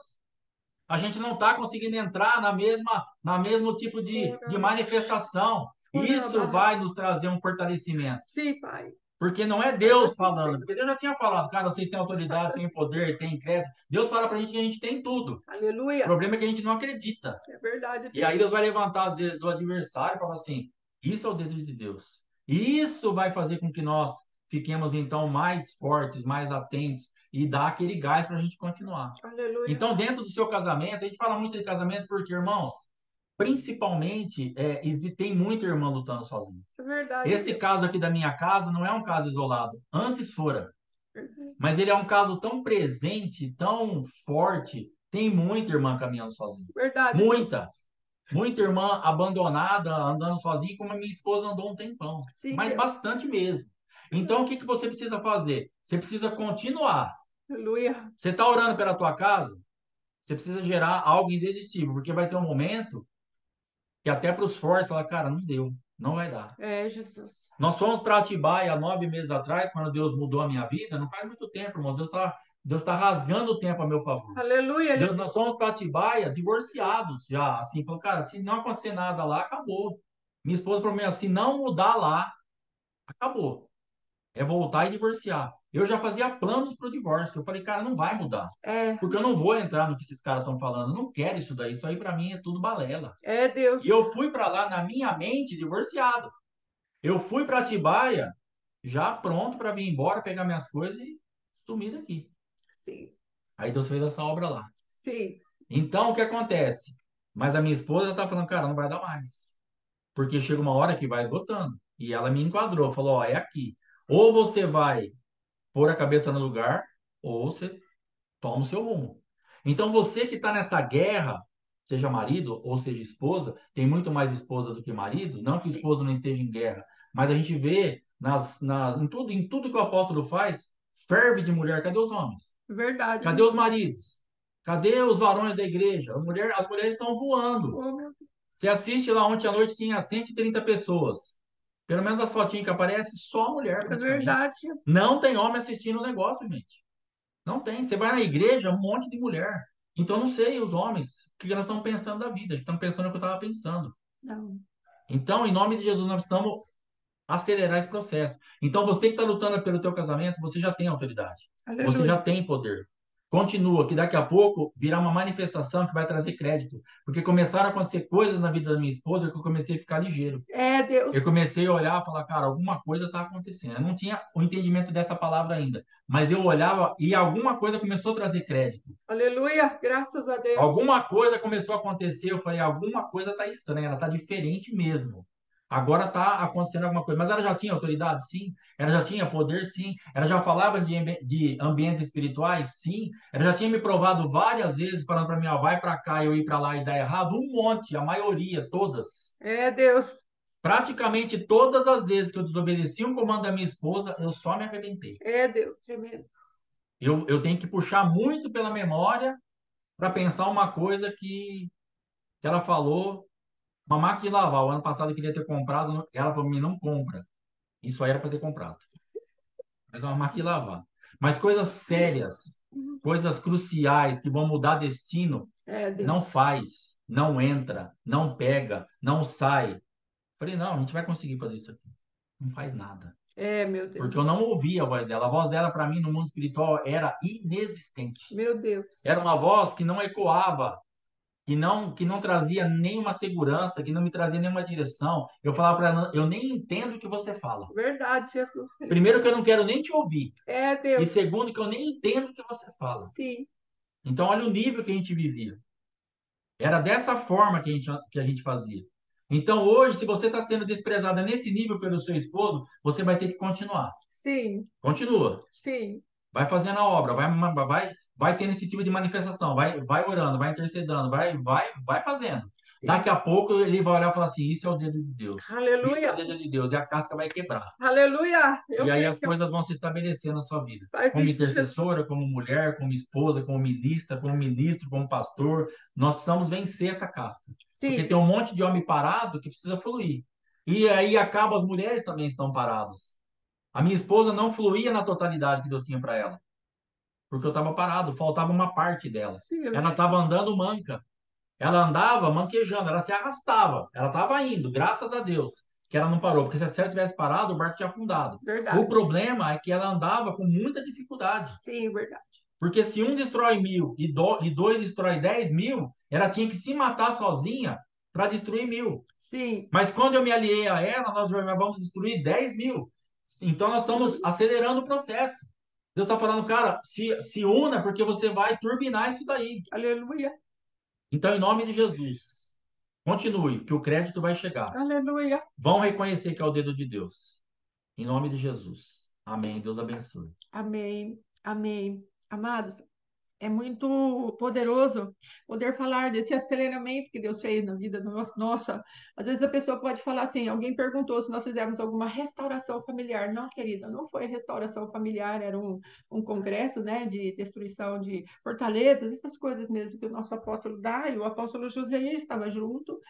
A gente não tá conseguindo entrar na mesmo tipo de manifestação. Isso vai nos trazer um fortalecimento. Sim, Pai. Porque não é Faz Deus assim, falando, Senhor. porque Deus já tinha falado, cara, vocês têm Faz autoridade, têm assim, poder, Senhor. têm crédito. Deus fala pra gente que a gente tem tudo. O Aleluia. problema é que a gente não acredita. É verdade, E aí Deus. Deus vai levantar, às vezes, o adversário e falar assim: Isso é o dedo de Deus. Isso vai fazer com que nós fiquemos, então, mais fortes, mais atentos e dar aquele gás para a gente continuar. Aleluia. Então, dentro do seu casamento, a gente fala muito de casamento porque, irmãos, principalmente, tem muita irmã lutando sozinha. É verdade, Esse Deus. caso aqui da minha casa não é um caso isolado. Antes fora. Verdade. Mas ele é um caso tão presente, tão forte. Tem muita irmã caminhando sozinha. Verdade, Deus. Muita. Muita irmã abandonada, andando sozinha, como a minha esposa andou um tempão. Sim, Mas Deus. bastante mesmo. Então, o que que você precisa fazer? Você precisa continuar. Aleluia. Você está orando pela tua casa? Você precisa gerar algo indesistível, porque vai ter um momento que até para os fortes falar, cara, não deu, não vai dar. É, Jesus. Nós fomos para Atibaia há 9 meses atrás, quando Deus mudou a minha vida. Não faz muito tempo, irmãos. Deus tá rasgando o tempo a meu favor. Aleluia, Deus, nós aleluia. fomos para Atibaia divorciados já. Assim, falou, cara, se não acontecer nada lá, acabou. Minha esposa falou, se não mudar lá, acabou. É voltar e divorciar. Eu já fazia planos para o divórcio. Eu falei, cara, não vai mudar. É, Porque eu não vou entrar no que esses caras estão falando. Eu não quero isso daí. Isso aí para mim é tudo balela. é, Deus. E eu fui para lá, na minha mente, divorciado. Eu fui para Atibaia já pronto para vir embora, pegar minhas coisas e sumir daqui. Sim, Aí Deus fez essa obra lá. sim. Então, o que acontece? Mas a minha esposa já tá falando, cara, não vai dar mais. Porque chega uma hora que vai esgotando. E ela me enquadrou, falou, ó, é aqui. Ou você vai pôr a cabeça no lugar, ou você toma o seu rumo. Então, você que está nessa guerra, seja marido ou seja esposa, tem muito mais esposa do que marido, não que o Sim. esposo não esteja em guerra, mas a gente vê em tudo que o apóstolo faz, ferve de mulher. Cadê os homens? Verdade, Cadê Deus. os maridos? Cadê os varões da igreja? As mulheres estão voando. Oh, meu Deus. Você assiste lá ontem à noite, tinha 130 pessoas. Pelo menos as fotinhas que aparecem, só mulher É praticamente. verdade. Não tem homem assistindo o negócio, gente. Não tem. Você vai na igreja, um monte de mulher. Então, eu não sei, os homens, o que nós estamos pensando da vida. Estamos pensando o que eu estava pensando. Não. Então, em nome de Jesus, nós precisamos acelerar esse processo. Então, você que está lutando pelo teu casamento, você já tem autoridade. Você Aleluia. já tem poder. Continua, que daqui a pouco virá uma manifestação que vai trazer crédito. Porque começaram a acontecer coisas na vida da minha esposa que eu comecei a ficar ligeiro. É, Deus. Eu comecei a olhar e falar, cara, alguma coisa está acontecendo. Eu não tinha o entendimento dessa palavra ainda, mas eu olhava e alguma coisa começou a trazer crédito. Aleluia. Graças a Deus. Alguma coisa começou a acontecer. Eu falei, alguma coisa está estranha, ela está diferente mesmo. Agora está acontecendo alguma coisa. Mas ela já tinha autoridade? Sim. Ela já tinha poder? Sim. Ela já falava de ambientes espirituais? Sim. Ela já tinha me provado várias vezes, falando para mim, ó, vai para cá, eu ir para lá e dar errado? Um monte, a maioria, todas. É, Deus. Praticamente todas as vezes que eu desobedeci um comando da minha esposa, eu só me arrebentei. É, Deus, tremendo. Eu tenho que puxar muito pela memória para pensar uma coisa que ela falou. Uma máquina de lavar. O ano passado eu queria ter comprado, ela falou para mim, não compra. Isso aí era para ter comprado. Mas é uma máquina de lavar. Mas coisas sérias, coisas cruciais que vão mudar destino, É, não Deus. faz, não entra, não pega, não sai. Falei, não, a gente vai conseguir fazer isso aqui. Não faz nada. É, meu Porque eu Deus. não ouvi a voz dela. A voz dela, para mim, no mundo espiritual, era inexistente. Meu Deus. Era uma voz que não ecoava, que não trazia nenhuma segurança, que não me trazia nenhuma direção. Eu falava para ela, eu nem entendo o que você fala. Verdade, Jesus. Primeiro que eu não quero nem te ouvir. É, E Deus. segundo que eu nem entendo o que você fala. Sim. Então olha o nível que a gente vivia. Era dessa forma que a gente fazia. Então hoje, se você está sendo desprezada nesse nível pelo seu esposo, você vai ter que continuar. Sim. Continua. Sim. Vai fazendo a obra, vai tendo esse tipo de manifestação, vai orando, vai intercedendo, vai fazendo. Sim. Daqui a pouco ele vai olhar e falar assim: Isso é o dedo de Deus. Isso é o Aleluia. dedo de Deus. E a casca vai quebrar. Aleluia. E Eu aí creio as que coisas vão se estabelecer na sua vida. faz Como isso, Jesus. intercessora, como mulher, como esposa, como ministra, como ministro, como pastor, nós precisamos vencer essa casca. Porque Sim. tem um monte de homem parado que precisa fluir. E aí acaba, as mulheres também estão paradas. A minha esposa não fluía na totalidade que Deus tinha para ela porque eu estava parado, faltava uma parte dela. Sim, eu Ela sei. estava andando manca, ela andava manquejando, ela se arrastava, ela estava indo, graças a Deus, que ela não parou, porque se ela tivesse parado, o barco tinha afundado. O Verdade. problema é que ela andava com muita dificuldade, Sim, verdade. porque se um destrói 1.000 e dois destrói 10.000, ela tinha que se matar sozinha para destruir 1.000. Sim. Mas quando eu me aliei a ela, nós já vamos destruir 10.000. Então nós estamos acelerando o processo. Deus está falando, cara, se una porque você vai turbinar isso daí. Aleluia. Então, em nome de Jesus, continue, que o crédito vai chegar. Aleluia. Vão reconhecer que é o dedo de Deus. Em nome de Jesus. Amém. Deus abençoe. Amém. Amém. Amados, é muito poderoso poder falar desse aceleramento que Deus fez na vida nossa. Às vezes a pessoa pode falar assim: alguém perguntou se nós fizemos alguma restauração familiar. Não, querida, não foi restauração familiar, era um congresso, né, de destruição de fortalezas, essas coisas mesmo que o nosso apóstolo dá, e o apóstolo José estava junto.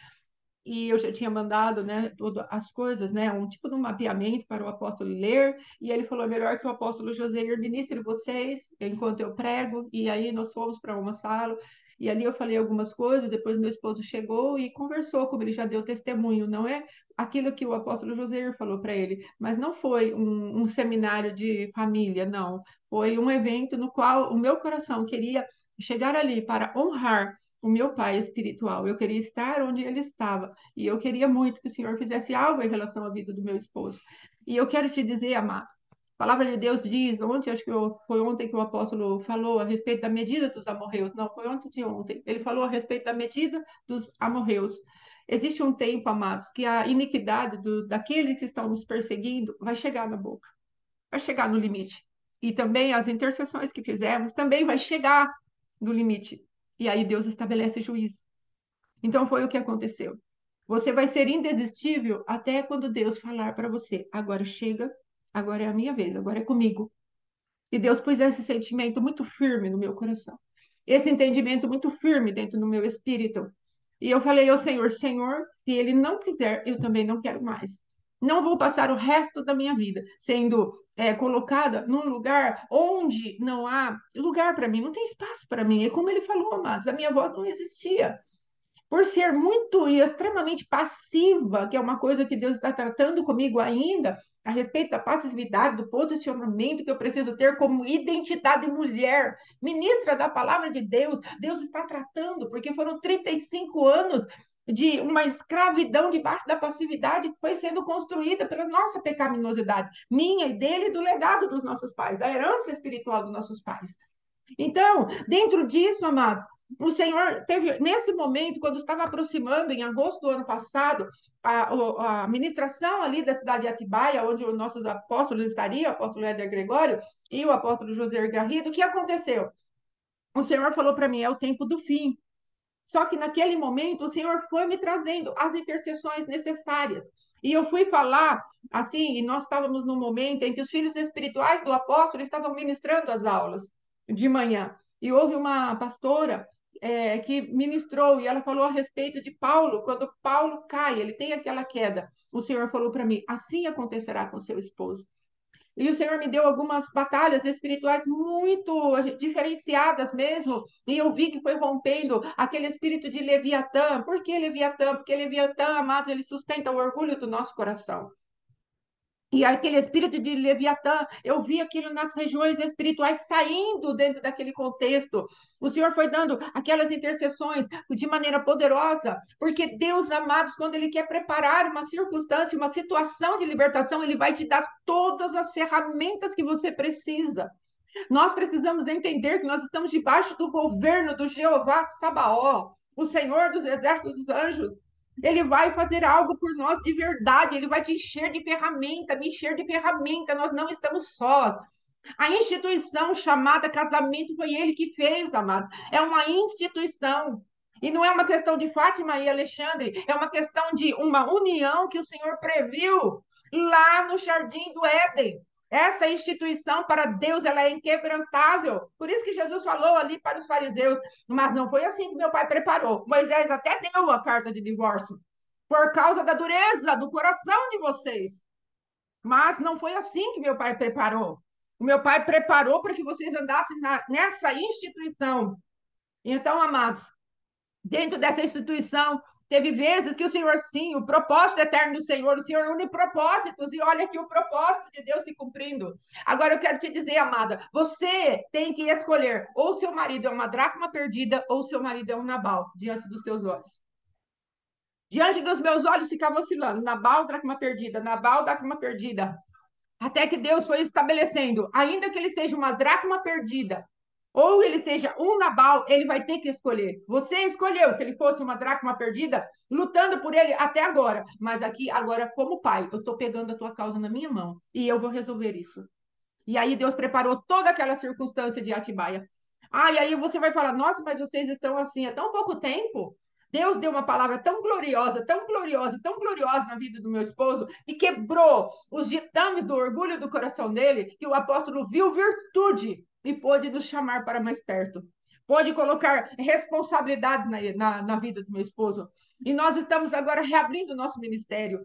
E eu já tinha mandado, né, todas as coisas, né, um tipo de um mapeamento para o apóstolo ler, e ele falou, melhor que o apóstolo José ministre vocês enquanto eu prego, e aí nós fomos para uma sala, e ali eu falei algumas coisas, depois meu esposo chegou e conversou como ele já deu testemunho, não é aquilo que o apóstolo José falou para ele, mas não foi um seminário de família, não, foi um evento no qual o meu coração queria chegar ali para honrar o meu pai espiritual. Eu queria estar onde ele estava. E eu queria muito que o Senhor fizesse algo em relação à vida do meu esposo. E eu quero te dizer, amado, a palavra de Deus diz, ontem, acho que foi ontem que o apóstolo falou a respeito da medida dos amorreus. Não, foi ontem de ontem. Ele falou a respeito da medida dos amorreus. Existe um tempo, amados, que a iniquidade daqueles que estão nos perseguindo vai chegar na boca, vai chegar no limite. E também as intercessões que fizemos também vai chegar no limite. E aí Deus estabelece juízo. Então foi o que aconteceu. Você vai ser indesistível até quando Deus falar para você: agora chega, agora é a minha vez, agora é comigo. E Deus pôs esse sentimento muito firme no meu coração, esse entendimento muito firme dentro do meu espírito. E eu falei ao Senhor: Senhor, se ele não quiser, eu também não quero mais. Não vou passar o resto da minha vida sendo colocada num lugar onde não há lugar para mim, não tem espaço para mim. É como ele falou, amados, a minha voz não existia por ser muito e extremamente passiva, que é uma coisa que Deus está tratando comigo ainda, a respeito da passividade, do posicionamento que eu preciso ter como identidade mulher, ministra da palavra de Deus. Deus está tratando, porque foram 35 anos de uma escravidão debaixo da passividade que foi sendo construída pela nossa pecaminosidade, minha e dele, e do legado dos nossos pais, da herança espiritual dos nossos pais. Então, dentro disso, amados, O Senhor teve, nesse momento, quando estava aproximando, em agosto do ano passado, a ministração ali da cidade de Atibaia, onde os nossos apóstolos estariam, o apóstolo Éder Gregório e o apóstolo José Garrido, o que aconteceu? O Senhor falou para mim, é o tempo do fim. Só que naquele momento o Senhor foi me trazendo as intercessões necessárias. E eu fui falar assim, e nós estávamos num momento em que os filhos espirituais do apóstolo estavam ministrando as aulas de manhã. E houve uma pastora que ministrou e ela falou a respeito de Paulo, quando Paulo cai, ele tem aquela queda. O Senhor falou para mim: assim acontecerá com seu esposo. E o Senhor me deu algumas batalhas espirituais muito diferenciadas mesmo. E eu vi que foi rompendo aquele espírito de Leviatã. Por que Leviatã? Porque Leviatã, amados, ele sustenta o orgulho do nosso coração. E aquele espírito de Leviatã, eu vi aquilo nas regiões espirituais saindo dentro daquele contexto. O Senhor foi dando aquelas intercessões de maneira poderosa, porque Deus, amados, quando Ele quer preparar uma circunstância, uma situação de libertação, Ele vai te dar todas as ferramentas que você precisa. Nós precisamos entender que nós estamos debaixo do governo do Jeová Sabaó, o Senhor dos exércitos dos anjos. Ele vai fazer algo por nós de verdade, ele vai te encher de ferramenta, me encher de ferramenta, nós não estamos sós. A instituição chamada casamento foi ele que fez, amados. É uma instituição. E não é uma questão de Fátima e Alexandre, é uma questão de uma união que o Senhor previu lá no Jardim do Éden. Essa instituição para Deus, ela é inquebrantável. Por isso que Jesus falou ali para os fariseus, mas não foi assim que meu pai preparou. Moisés até deu a carta de divórcio por causa da dureza do coração de vocês. Mas não foi assim que meu pai preparou. O meu pai preparou para que vocês andassem nessa instituição. Então, amados, dentro dessa instituição, teve vezes que o Senhor, sim, o propósito eterno do Senhor, o Senhor une propósitos, e olha aqui o propósito de Deus se cumprindo. Agora eu quero te dizer, amada, você tem que escolher, ou seu marido é uma dracma perdida, ou seu marido é um Nabal, diante dos teus olhos. Diante dos meus olhos ficava oscilando, Nabal, dracma perdida, Nabal, dracma perdida. Até que Deus foi estabelecendo, ainda que ele seja uma dracma perdida, ou ele seja um Nabal, ele vai ter que escolher. Você escolheu que ele fosse uma dracma perdida, lutando por ele até agora. Mas aqui, agora, como pai, eu estou pegando a tua causa na minha mão e eu vou resolver isso. E aí Deus preparou toda aquela circunstância de Atibaia. Ah, e aí você vai falar, nossa, mas vocês estão assim há tão pouco tempo. Deus deu uma palavra tão gloriosa, tão gloriosa, tão gloriosa na vida do meu esposo, e quebrou os ditames do orgulho do coração dele, que o apóstolo viu virtude e pôde nos chamar para mais perto. Pôde colocar responsabilidade na vida do meu esposo. E nós estamos agora reabrindo o nosso ministério.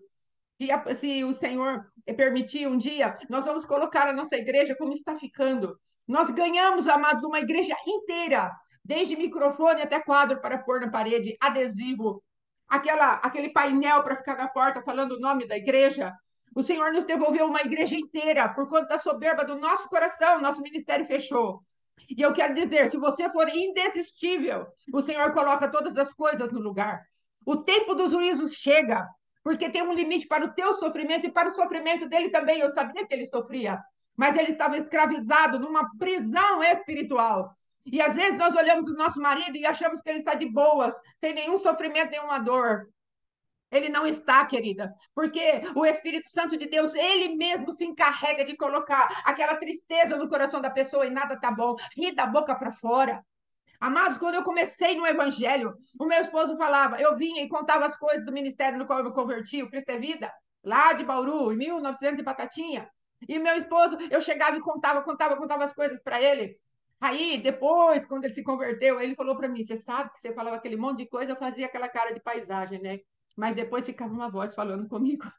Se o Senhor permitir um dia, nós vamos colocar a nossa igreja como está ficando. Nós ganhamos, amados, uma igreja inteira, desde microfone até quadro para pôr na parede, adesivo, aquele painel para ficar na porta falando o nome da igreja. O Senhor nos devolveu uma igreja inteira por conta da soberba do nosso coração, nosso ministério fechou. E eu quero dizer, se você for indesistível, o Senhor coloca todas as coisas no lugar. O tempo dos juízos chega, porque tem um limite para o teu sofrimento e para o sofrimento dele também. Eu sabia que ele sofria, mas ele estava escravizado numa prisão espiritual. E às vezes nós olhamos o nosso marido e achamos que ele está de boas, sem nenhum sofrimento, nenhuma dor. Ele não está, querida, porque o Espírito Santo de Deus, ele mesmo se encarrega de colocar aquela tristeza no coração da pessoa e nada tá bom, ri da boca para fora. Amados, quando eu comecei no Evangelho, o meu esposo falava, eu vinha e contava as coisas do ministério no qual eu me converti, o Cristo é Vida, lá de Bauru, em 1900 e Batatinha. E meu esposo, eu chegava e contava as coisas para ele. Aí, depois, quando ele se converteu, ele falou para mim: Você sabe que você falava aquele monte de coisa, eu fazia aquela cara de paisagem, né? Mas depois ficava uma voz falando comigo,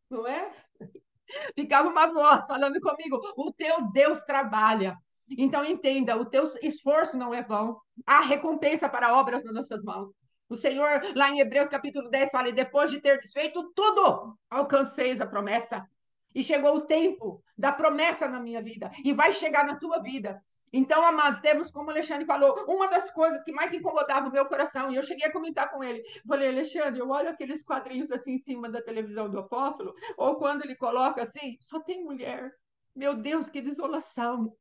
não é? Ficava uma voz falando comigo: O teu Deus trabalha. Então, entenda: o teu esforço não é vão. Há recompensa para obras nas nossas mãos. O Senhor, lá em Hebreus capítulo 10, fala: E depois de ter desfeito tudo, alcanceis a promessa. E chegou o tempo da promessa na minha vida. E vai chegar na tua vida. Então, amados, temos, como o Alexandre falou, uma das coisas que mais incomodava o meu coração, e eu cheguei a comentar com ele. Falei, Alexandre, eu olho aqueles quadrinhos assim em cima da televisão do apóstolo, ou quando ele coloca assim, só tem mulher. Meu Deus, que desolação.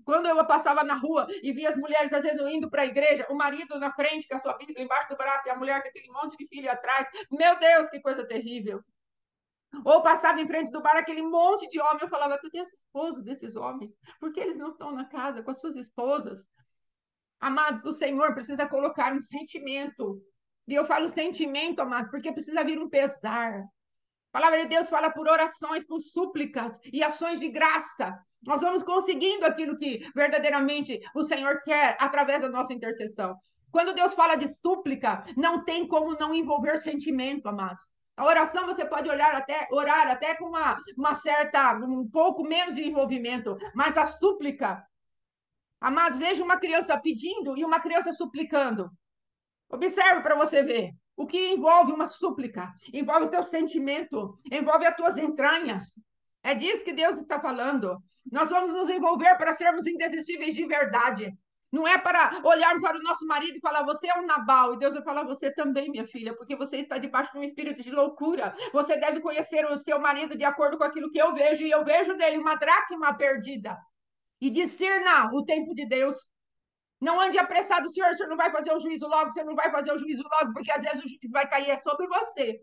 Quando eu passava na rua e via as mulheres, às vezes, indo para a igreja, o marido na frente, com a sua Bíblia embaixo do braço, e a mulher com aquele monte de filho atrás. Meu Deus, que coisa terrível. Ou passava em frente do bar aquele monte de homem. Eu falava, cadê as esposas desses homens? Por que eles não estão na casa com as suas esposas? Amados, o Senhor precisa colocar um sentimento. E eu falo sentimento, amados, porque precisa vir um pesar. A palavra de Deus fala por orações, por súplicas e ações de graça. Nós vamos conseguindo aquilo que verdadeiramente o Senhor quer através da nossa intercessão. Quando Deus fala de súplica, não tem como não envolver sentimento, amados. A oração você pode orar até com uma certa, um pouco menos de envolvimento, mas a súplica, amados, veja uma criança pedindo e uma criança suplicando. Observe para você ver. O que envolve uma súplica, envolve o teu sentimento, envolve as tuas entranhas. É disso que Deus está falando. Nós vamos nos envolver para sermos indesistíveis de verdade. Não é para olharmos para o nosso marido e falar, você é um Nabal. E Deus vai falar, você também, minha filha, porque você está debaixo de um espírito de loucura. Você deve conhecer o seu marido de acordo com aquilo que eu vejo, e eu vejo nele uma dracma perdida. E discerna o tempo de Deus. Não ande apressado, senhor, você não vai fazer o juízo logo, você não vai fazer o juízo logo, porque às vezes o juízo vai cair sobre você,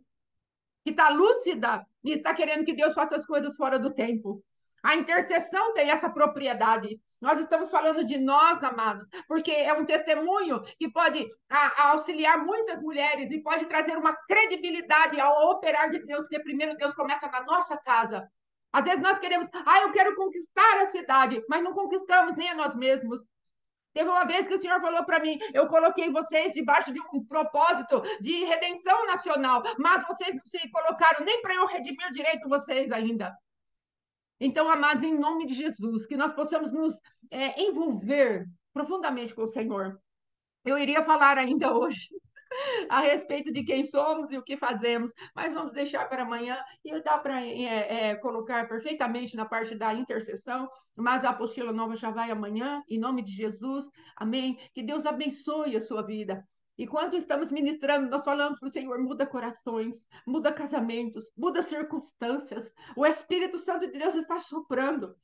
que está lúcida e está querendo que Deus faça as coisas fora do tempo. A intercessão tem essa propriedade. Nós estamos falando de nós, amados, porque é um testemunho que pode auxiliar muitas mulheres e pode trazer uma credibilidade ao operar de Deus, porque primeiro Deus começa na nossa casa. Às vezes nós queremos, eu quero conquistar a cidade, mas não conquistamos nem a nós mesmos. Teve uma vez que o senhor falou para mim, eu coloquei vocês debaixo de um propósito de redenção nacional, mas vocês não se colocaram nem para eu redimir direito vocês ainda. Então, amados, em nome de Jesus, que nós possamos nos envolver profundamente com o Senhor. Eu iria falar ainda hoje a respeito de quem somos e o que fazemos, mas vamos deixar para amanhã e dá para colocar perfeitamente na parte da intercessão, mas a apostila nova já vai amanhã, em nome de Jesus, amém? Que Deus abençoe a sua vida. E quando estamos ministrando, nós falamos para o Senhor, muda corações, muda casamentos, muda circunstâncias. O Espírito Santo de Deus está soprando.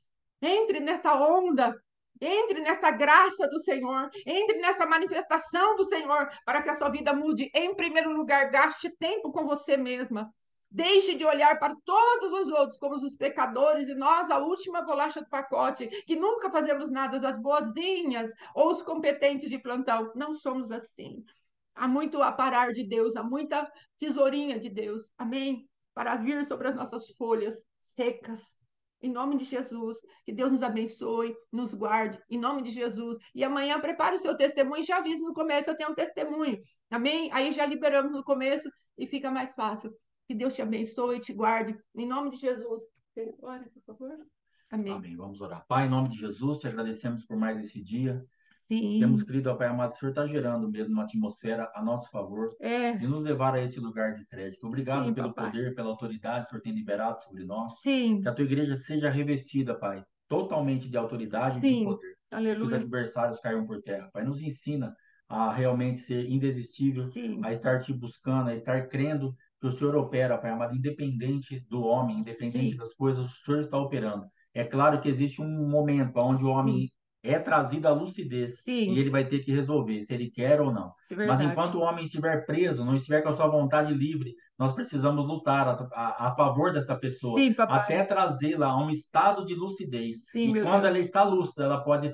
Entre nessa onda, entre nessa graça do Senhor, entre nessa manifestação do Senhor, para que a sua vida mude. Em primeiro lugar, gaste tempo com você mesma. Deixe de olhar para todos os outros como os pecadores e nós, a última bolacha do pacote, que nunca fazemos nada, as boazinhas ou os competentes de plantão. Não somos assim. Há muito aparar de Deus, há muita tesourinha de Deus. Amém? Para vir sobre as nossas folhas secas. Em nome de Jesus, que Deus nos abençoe, nos guarde, em nome de Jesus. E amanhã prepare o seu testemunho, já aviso no começo, eu tenho um testemunho. Amém? Aí já liberamos no começo e fica mais fácil. Que Deus te abençoe e te guarde, em nome de Jesus. Ora, por favor. Amém. Amém. Vamos orar. Pai, em nome de Jesus, te agradecemos por mais esse dia. Temos Sim. crido, ó Pai amado, que o Senhor está gerando mesmo uma atmosfera a nosso favor, de nos levar a esse lugar de crédito. Obrigado Sim, pelo papai. poder, pela autoridade que o Senhor tem liberado sobre nós. Que Sim, a tua igreja seja revestida, Pai, totalmente de autoridade e de sim. poder. Que os Aleluia. adversários caiam por terra. Pai, nos ensina a realmente ser indesistível, Sim, a estar te buscando, a estar crendo que o Senhor opera, Pai amado, independente do homem, independente sim, das coisas, o Senhor está operando. É claro que existe um momento onde o sim, homem é trazido à lucidez e sim. ele vai ter que resolver se ele quer ou não. É Mas verdade. enquanto o homem estiver preso, não estiver com a sua vontade livre, nós precisamos lutar a favor desta pessoa, Sim, papai. até trazê-la a um estado de lucidez. Sim, E meu quando ela Deus. está lúcida, ela pode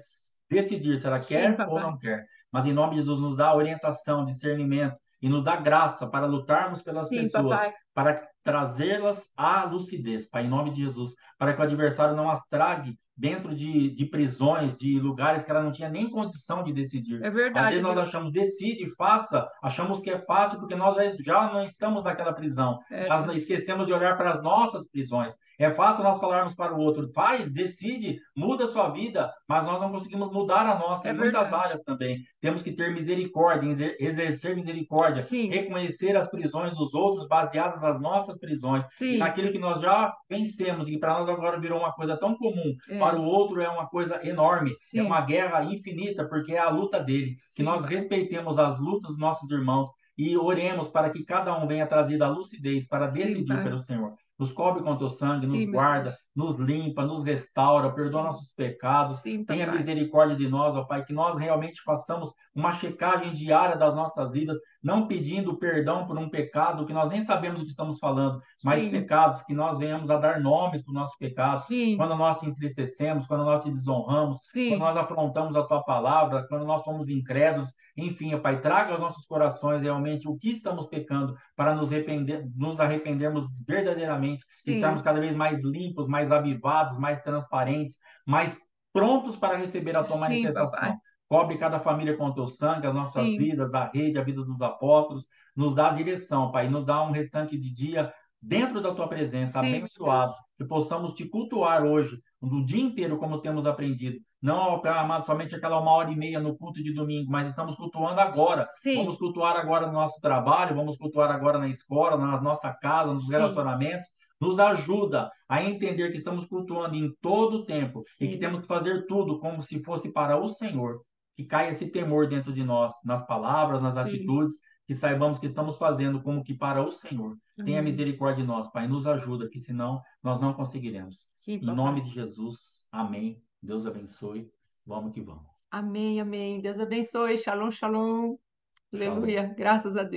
decidir se ela Sim, quer ou papai. não quer. Mas em nome de Jesus, nos dá orientação, discernimento e nos dá graça para lutarmos pelas Sim, pessoas, papai. para trazê-las à lucidez, Pai, em nome de Jesus, para que o adversário não as trague dentro de prisões, de lugares que ela não tinha nem condição de decidir. É Às verdade, vezes nós Deus. achamos, decide, faça, achamos que é fácil porque nós já não estamos naquela prisão, É, mas Deus. esquecemos de olhar para as nossas prisões. É fácil nós falarmos para o outro, faz, decide, muda a sua vida, mas nós não conseguimos mudar a nossa É em muitas verdade. áreas também. Temos que ter misericórdia, exercer misericórdia, Sim, reconhecer as prisões dos outros baseadas nas nossas prisões e sim. naquilo que nós já vencemos e que para nós agora virou uma coisa tão comum, para É, o outro é uma coisa enorme, é uma sim, guerra infinita, porque é a luta dele. Que sim, nós pai. respeitemos as lutas dos nossos irmãos e oremos para que cada um venha trazido à lucidez para Sim, decidir pai. pelo Senhor. nos cobre com teu sangue, nos Sim, meu guarda, Deus. nos limpa, nos restaura, perdoa Sim, nossos pecados, sim, tenha papai. misericórdia de nós, ó Pai, que nós realmente façamos uma checagem diária das nossas vidas, não pedindo perdão por um pecado que nós nem sabemos o que estamos falando, mas Sim, pecados que nós venhamos a dar nomes para os nossos pecados, sim, quando nós te entristecemos, quando nós te desonramos, quando sim, nós afrontamos a tua palavra, quando nós somos incrédulos, enfim, ó Pai, traga aos nossos corações realmente o que estamos pecando para nos arrependermos verdadeiramente, estarmos sim, cada vez mais limpos, mais avivados, mais transparentes, mais prontos para receber a tua sim, papai. manifestação. Cobre cada família com o teu sangue, as nossas Sim, vidas, a rede, a vida dos apóstolos, nos dá direção, Pai, nos dá um restante de dia dentro da tua presença, sim, meu abençoado, Deus. que possamos te cultuar hoje, no dia inteiro, como temos aprendido. Não, Pai amado, somente aquela 1 hora e meia no culto de domingo, mas estamos cultuando agora. Vamos Sim, cultuar agora no nosso trabalho, vamos cultuar agora na escola, na nossa casa, nos sim, relacionamentos. Nos ajuda a entender que estamos cultuando em todo o tempo e que sim, temos que fazer tudo como se fosse para o Senhor. Que caia esse temor dentro de nós, nas palavras, nas sim. atitudes, que saibamos que estamos fazendo como que para o Senhor. Tenha Amém. misericórdia de nós, Pai, nos ajuda, que senão nós não conseguiremos. Sim, Em nome papai. de Jesus, amém. Deus abençoe. Vamos que vamos. Amém, amém. Deus abençoe. Shalom, shalom. Shalom. Aleluia. Graças a Deus.